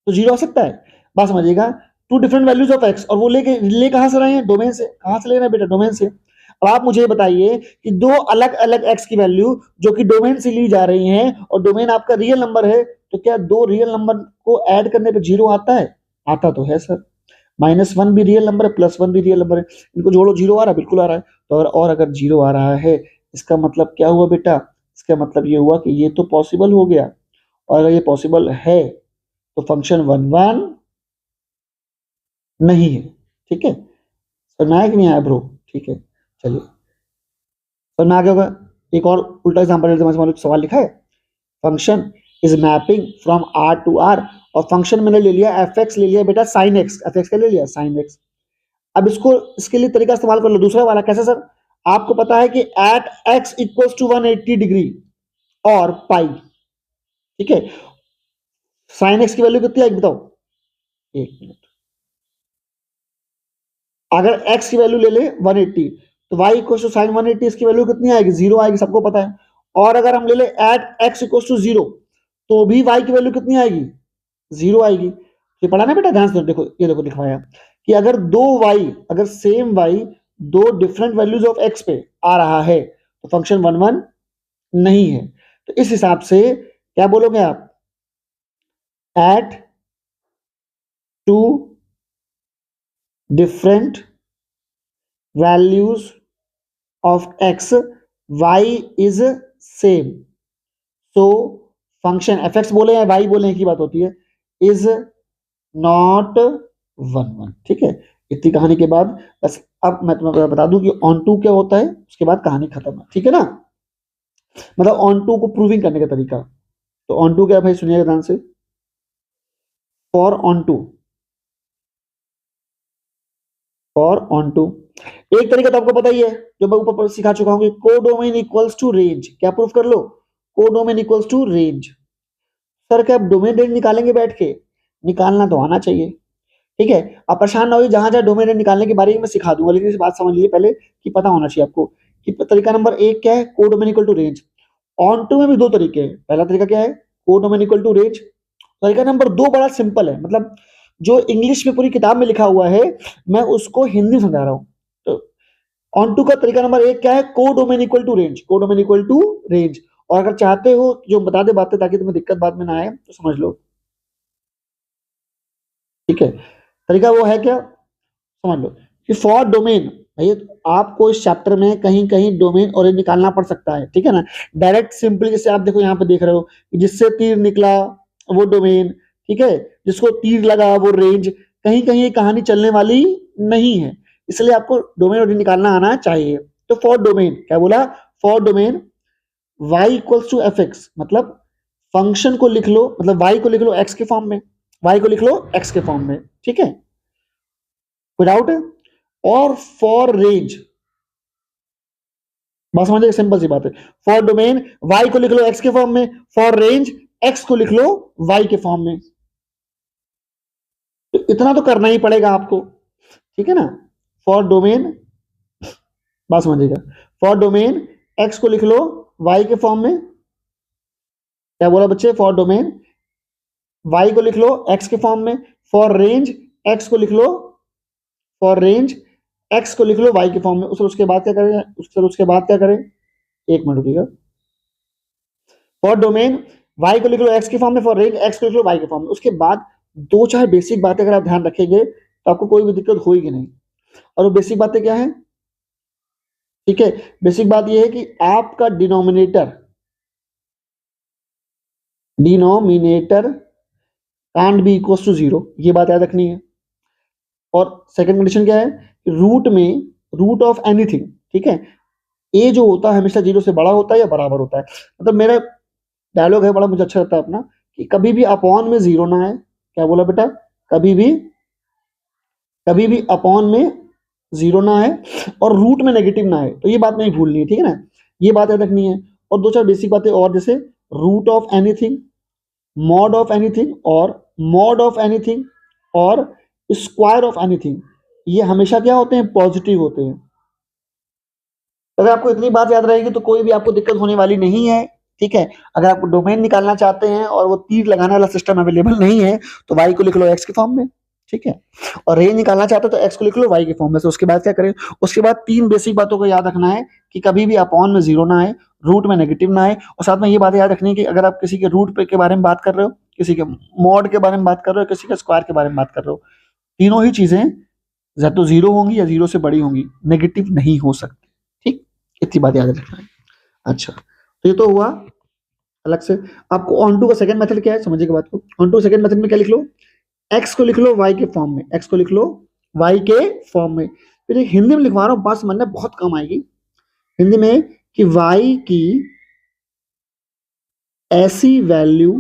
तो 0 आ सकता है, बात समझिएगा। Two different values of x, और वो ले कहां से रहे हैं, डोमेन से। कहां से ले रहे हैं बेटा, डोमेन से। अब आप मुझे बताइए कि दो अलग अलग x की वैल्यू जो कि डोमेन से ली जा रही हैं और डोमेन आपका रियल नंबर है, तो क्या दो रियल नंबर को ऐड करने पे 0 आता है, आता तो है सर। -1 भी रियल नंबर है, +1 भी रियल नंबर है, इनको जोड़ो 0 आ रहा है, बिल्कुल आ रहा है। तो और अगर 0 आ रहा है, इसका मतलब क्या हुआ बेटा, इसका मतलब ये हुआ कि ये तो पॉसिबल हो गया, और अगर ये पॉसिबल है तो फंक्शन 1 1 नहीं है। ठीक है, समझ में आया कि नहीं आया ब्रो, ठीक है, चलिए समझ में आ गया होगा। एक और उल्टा एग्जांपल लेते हैं, सवाल लिखा है, function is mapping from R to R, और फंक्शन मैंने ले लिया एफ एक्स, ले लिया बेटा साइन एक्स, एफ एक्स का ले लिया साइन एक्स। अब इसको, इसके लिए तरीका इस्तेमाल कर लो दूसरा वाला, कैसे सर, आपको पता है कि at X equals to 180 degree और पाई, ठीक है, साइन एक्स की वैल्यू कितनी आएगी बताओ, एक मिनट, अगर x की वैल्यू ले ले 180, तो y इक्वल टू साइन 180, इसकी वैल्यू कितनी आएगी, 0 आएगी, सबको पता है। और अगर हम ले ले एट x इक्वल टू 0, तो भी y की वैल्यू कितनी आएगी, 0 आएगी। ये पढ़ा ना बेटा, ध्यान से देखो, ये देखो लिखवाया कि अगर दो y, अगर सेम y दो डिफरेंट वैल्यूज ऑफ x पे आ रहा है तो फंक्शन 1 1 नहीं है। तो इस हिसाब से क्या बोलोगे आप, at two different values of x, y is same, so function F X बोले या वाई बोले एक ही बात होती है, इज नॉट 1 1। ठीक है, इतनी कहानी के बाद बस अब मैं तुम्हें बता दूं कि ऑन टू क्या होता है, उसके बाद कहानी खत्म है। ठीक है ना, मतलब ऑन टू को प्रूविंग करने का तरीका। तो ऑन टू क्या भाई, सुनिएगा ध्यान से। For onto, for onto एक तरीका तो आपको पता ही है, जो मैं ऊपर सिखा चुका हूँ, कोडोमेन इक्वल्स टू रेंज। क्या प्रूफ कर लो, codomain equals to range. Sir क्या आप डोमेन रेंज निकालेंगे बैठ के, निकालना तो आना चाहिए। ठीक है, आप परेशान ना होइए, जहां जहां डोमेन रेंज निकालने के बारे में मैं सिखा दूंगा, लेकिन इस बात समझ लीजिए पहले कि पता होना चाहिए आपको कि तरीका नंबर 1 क्या है, codomain equal to range. Onto में भी 2 तरीके हैं। पहला तरीका क्या है, कोडोमेन इक्वल टू रेंज। तरीका नंबर 2 बड़ा सिंपल है, मतलब जो इंग्लिश में पूरी किताब में लिखा हुआ है मैं उसको हिंदी में समझा रहा हूं। तो ऑन टू का तरीका नंबर 1 क्या है, codomain equal to range, codomain equal to range. और अगर चाहते हो जो बता दे बातें ताकि तुम्हें दिक्कत बाद में ना आए तो समझ लो। ठीक है, तरीका वो है क्या, समझ लो कि फॉर डोमेन, भाई आपको इस चैप्टर में कहीं कहीं डोमेन और निकालना पड़ सकता है। ठीक है ना, डायरेक्ट सिंपली जैसे आप देखो यहाँ पे देख रहे हो कि जिससे तीर निकला वो डोमेन, ठीक है, जिसको तीर लगा वो रेंज, कहीं कहीं ये कहानी चलने वाली नहीं है, इसलिए आपको डोमेन और निकालना आना चाहिए। तो फॉर डोमेन क्या बोला, for domain y equals to F X, मतलब फंक्शन को लिख लो, मतलब y को लिख लो x के फॉर्म में, y को लिख लो x के फॉर्म में। ठीक है, कोई डाउट है। और फॉर रेंज, बात समझिए, सिंपल सी बात है। फॉर डोमेन y को लिख लो x के फॉर्म में, फॉर रेंज x को लिख लो y के फॉर्म में। तो इतना तो करना ही पड़ेगा आपको। ठीक है ना, फॉर डोमेन, बात समझिएगा, फॉर डोमेन x को लिख लो y के फॉर्म में। क्या बोला बच्चे, फॉर डोमेन y को लिख लो x के फॉर्म में, फॉर रेंज x को लिख लो, फॉर रेंज x को लिख लो y के फॉर्म में। उसके बाद क्या करें, उसके बाद क्या करें, एक मिनट रुकिएगा। फॉर डोमेन y को लिख लो x के फॉर्म में, फॉर रेंज x को लिख लो y के फॉर्म में। उसके बाद 2-4 बेसिक बातें अगर आप ध्यान रखेंगे तो आपको कोई भी दिक्कत होगी नहीं। और वो बेसिक बातें क्या है, ठीक है, बेसिक बात ये है कि आपका denominator can't be equal to 0, ये बात याद रखनी है। और सेकंड कंडीशन क्या है, रूट में रूट ऑफ एनीथिंग, ठीक है, ए जो होता है हमेशा 0 से बड़ा होता है या बराबर होता है। मतलब मेरा डायलॉग है बड़ा मुझे अच्छा लगता है अपना, कि कभी भी अपॉन में 0 ना आए। क्या बोला बेटा, कभी भी अपॉन में 0 ना आए और रूट में नेगेटिव ना आए। तो ये बात नहीं भूलनी है, ठीक है ना, ये बात याद रखनी है। और 2-4 बेसिक बातें और, जैसे root of anything, mod of anything और मॉड ऑफ एनीथिंग और स्क्वायर ऑफ एनीथिंग, ये हमेशा क्या होते हैं, पॉजिटिव होते हैं। अगर आपको इतनी बात याद रहेगी तो कोई भी आपको दिक्कत होने वाली नहीं है। ठीक है, अगर आप डोमेन निकालना चाहते हैं और वो तीर लगाने वाला सिस्टम अवेलेबल नहीं है तो y को लिख लो x के फॉर्म में। ठीक है, और रेंज निकालना चाहते हो तो x को लिख लो y के फॉर्म में। तो उसके बाद क्या करें, उसके बाद 3 बेसिक बातों को याद रखना है कि कभी भी अपॉन में 0 ना आए, रूट में नेगेटिव ना आए, और साथ में ये बात याद रखनी है कि अगर आप किसी के रूट के बारे में बात कर रहे हो, किसी के मॉड के बारे में बात कर रहे हो, किसी के स्क्वायर के बारे में बात कर रहे हो, तीनों ही चीजें या तो 0 होंगी या 0 से बड़ी होंगी, नेगेटिव नहीं हो सकती। ठीक, इतनी बात याद रखना है। अच्छा, तो ये तो हुआ अलग से। आपको ऑन टू का सेकंड मेथड क्या है, समझिएगा बात को। ऑन टू सेकंड मेथड में क्या लिख लो, x को लिख लो y के फॉर्म में, x को लिख लो y के फॉर्म में। फिर एक हिंदी में लिखवा रहा हूं, बात समझना बहुत कम आएगी हिंदी में, कि y की ऐसी वैल्यू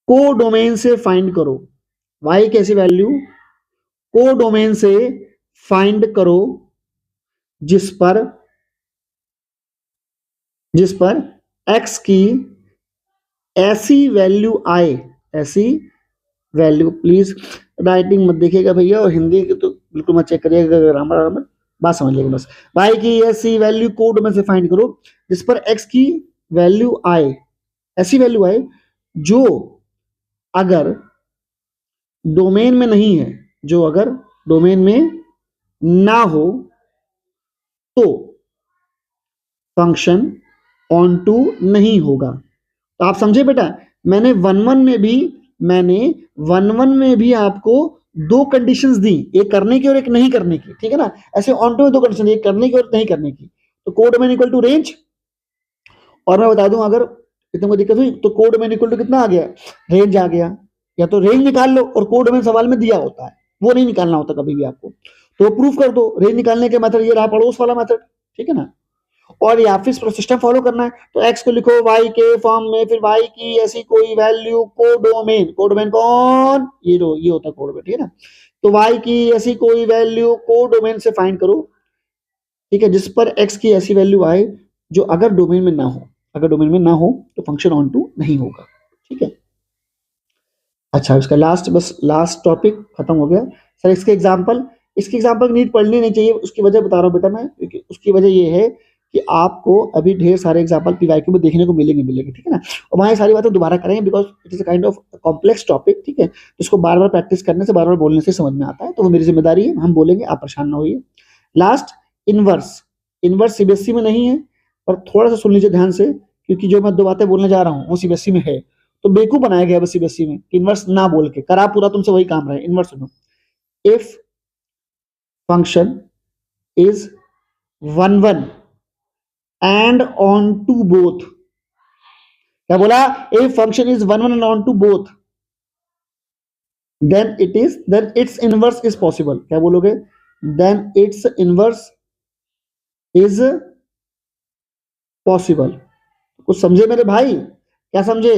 को डोमेन से फाइंड करो, y की ऐसी वैल्यू को डोमेन से फाइंड करो जिस पर x की ऐसी वैल्यू आए, ऐसी वैल्यू। प्लीज राइटिंग मत देखिएगा भैया, और हिंदी की तो बिल्कुल मत चेक करिएगा, ग्रामर बात समझिएगा बस। y की ऐसी वैल्यू कोड में से फाइंड करो जिस पर x की वैल्यू आए, ऐसी वैल्यू आए जो अगर डोमेन में नहीं है, जो अगर डोमेन में ना हो तो फंक्शन ऑन टू नहीं होगा। तो आप समझे बेटा, मैंने वन वन में भी आपको 2 कंडीशंस दी, एक करने की और एक नहीं करने की। ठीक है ना, ऐसे ऑन टू में 2 कंडीशन, एक करने की और नहीं करने की। तो codomain equal to range और मैं बता दूं अगर इतने दिक्कत हुई तो कोड डोमेन इक्वल टू कितना आ गया, रेंज आ गया। या तो रेंज निकाल लो और कोड डोमेन सवाल में दिया होता है, वो नहीं निकालना होता कभी भी आपको, तो प्रूफ कर दो। रेंज निकालने के मेथड ये रहा पड़ोस वाला मेथड, ठीक है ना। और या फिर सिस्टम फॉलो करना है तो x को लिखो y के फॉर्म में, फिर y की ऐसी कोई वैल्यू कोडोमेन, कोडोमेन कौन, ये लो ये होता है कोडोमेन, ठीक है ना। तो y की ऐसी कोई वैल्यू कोडोमेन से फाइंड करो, ठीक है, जिस पर x की ऐसी वैल्यू आए जो अगर डोमेन में ना हो, अगर डोमेन में ना हो तो फंक्शन ऑन टू नहीं होगा, ठीक है। अच्छा इसका लास्ट टॉपिक खत्म हो गया सर। इसके एग्जाम्पल नीट पढ़नी नहीं चाहिए, उसकी वजह बता रहा हूँ बेटा मैं, क्योंकि उसकी वजह ये है कि आपको अभी ढेर सारे एग्जाम्पल पीवाईक्यू में देखने को मिलेंगे, ठीक है ना। और वहाँ सारी बातें दोबारा करेंगे because it is a kind of complex topic, ठीक है। इसको बार बार प्रैक्टिस करने से, बार बार बोलने से समझ में आता है, तो वो मेरी जिम्मेदारी है, हम बोलेंगे, आप परेशान ना होइए। लास्ट इनवर्स सीबीएसई में नहीं है, पर थोड़ा सा सुन लीजिए ध्यान से, क्योंकि जो मैं 2 बातें बोलने जा रहा हूँ वो सीबीएसई में है, तो बेवकूफ बनाया गया है सीबीएसई में, इनवर्स ना बोल के करा पूरा तुमसे वही काम रहा है। इनवर्स सुनो, if function is 1 and on to both, क्या बोला, if function is 1 and on to both then its inverse is possible, क्या बोलोगे, then its inverse is possible। कुछ समझे मेरे भाई, क्या समझे,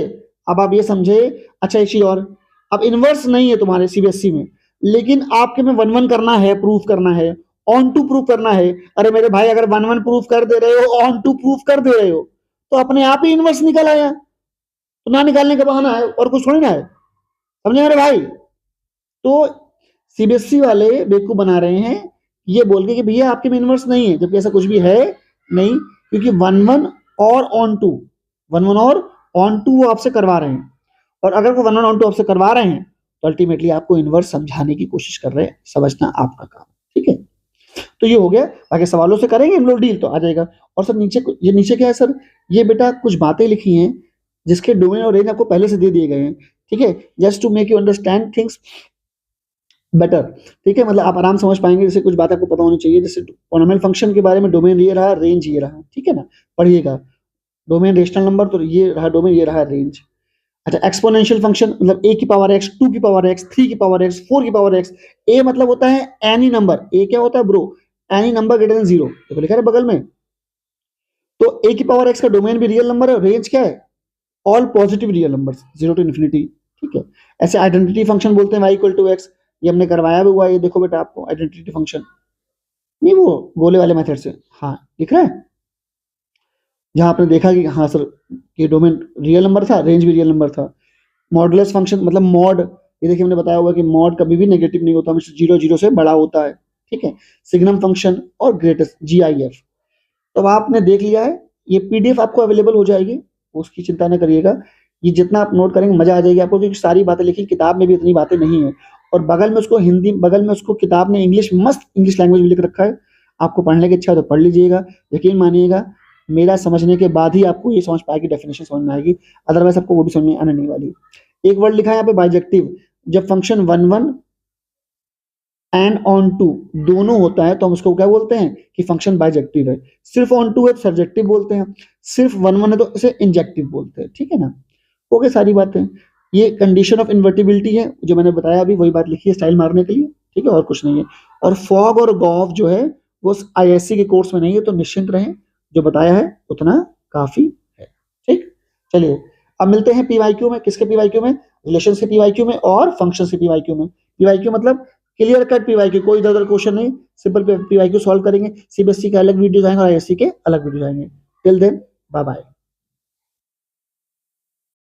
अब आप ये समझे। अच्छा एक चीज और, अब इनवर्स नहीं है तुम्हारे सीबीएसई में, लेकिन आपके में 1-1 करना है, प्रूफ करना है, ऑन टू प्रूफ करना है। अरे मेरे भाई अगर 1-1 प्रूफ कर दे रहे हो, ऑन टू प्रूफ कर दे रहे हो, तो अपने आप ही इनवर्स निकल आया, तो ना निकालने का बहाना है और कुछ थोड़ी ना है, समझे मेरे भाई। तो सीबीएसई वाले बेवकूफ बना रहे हैं ये बोल के कि भैया आपके में इनवर्स नहीं है, जबकि ऐसा कुछ भी है नहीं, क्योंकि 1-1 और ऑन टू, 1-1 और ऑन टू वो आपसे करवा रहे हैं, और अगर वो 1-1 ऑन टू आपसे करवा रहे हैं तो अल्टीमेटली आपको इनवर्स समझाने की कोशिश कर रहे हैं, समझना आपका काम, ठीक है। तो ये हो गया, बाकी सवालों से करेंगे हम लोग डील तो आ जाएगा। और सर ये नीचे क्या है सर, ये बेटा कुछ बातें लिखी हैं जिसके डोमेन और रेंज आपको पहले से दे दिए गए हैं, ठीक है, just to make you understand things better, ठीक है, मतलब आप आराम समझ पाएंगे। जैसे कुछ बातें आपको पता होनी चाहिए, जैसे पॉलिनोमियल फंक्शन के बारे में डोमेन ये रहा, रेंज ये रहा, ठीक है ना, पढ़िएगा। डोमेन रेशनल नंबर तो ये रहा डोमेन, ये रहा रेंज। अच्छा एक्सपोनेंशियल फंक्शन मतलब a की पावर x, 2 की पावर x, 3 की पावर x, 4 की पावर x। a मतलब होता है एनी नंबर, a क्या होता है bro, any number greater than 0, देखो लिखा है बगल में। तो a की पावर x का डोमेन भी रियल नंबर है, रेंज क्या है, all positive real numbers 0 to infinity, ठीक है। ऐसे आइडेंटिटी फंक्शन बोलते हैं y इक्वल टू x, ये हमने करवाया भी हुआ, ये देखो बेटा आपको आइडेंटिटी फंक्शन, नहीं वो गोले वाले मेथड से, हाँ दिख रहा है, जहां आपने देखा कि हाँ सर ये डोमेन रियल नंबर था, रेंज भी रियल नंबर था। मॉडुलस फंक्शन मतलब मॉड, ये देखिए हमने बताया हुआ कि मॉड कभी भी नेगेटिव नहीं होता, हमेशा 0 से बड़ा होता है, ठीक है। सिग्नम फंक्शन और ग्रेटेस्ट GIF, तो आपने देख लिया है, ये PDF आपको अवेलेबल हो जाएगी, उसकी चिंता न करिएगा। ये जितना आप नोट करेंगे मजा आ जाएगी आपको, क्योंकि सारी बातें लिखी, किताब में भी इतनी बातें नहीं है, और बगल में उसको हिंदी, बगल में उसको किताब ने इंग्लिश, मस्त इंग्लिश लैंग्वेज में लिख रखा है। आपको पढ़ने की इच्छा है तो पढ़ लीजिएगा, यकीन मानिएगा मेरा समझने के बाद ही आपको ये समझ पाएगी, डेफिनेशन समझ में आएगी, अदरवाइज आपको वो भी समझ में आने नहीं वाली। एक वर्ड लिखा है यहाँ पे बाइजेक्टिव, जब फंक्शन 1-1 एंड ऑन टू दोनों होता है तो हम उसको क्या बोलते हैं कि फंक्शन बाइजेक्टिव है। सिर्फ ऑन टू है तो सब्जेक्टिव बोलते हैं, सिर्फ 1-1 है तो इसे इंजेक्टिव बोलते हैं, ठीक है ना। हो गई सारी बातें। ये कंडीशन ऑफ इन्वर्टिबिलिटी है जो मैंने बताया अभी, वही बात लिखी है स्टाइल मारने के लिए, ठीक है, और कुछ नहीं है। और फॉग और गॉफ जो है वो IISc के कोर्स में नहीं है, तो निश्चिंत रहें, जो बताया है उतना काफी है, ठीक। चलिए अब मिलते हैं PYQ में, किसके PYQ में, रिलेशन के PYQ में और फंक्शन के PYQ में। PYQ मतलब क्लियर कट PYQ, कोई इधर उधर क्वेश्चन नहीं, सिंपल PYQ सॉल्व करेंगे। CBSE के अलग वीडियो आएंगे और IISc के अलग वीडियो आएंगे। Till then bye bye.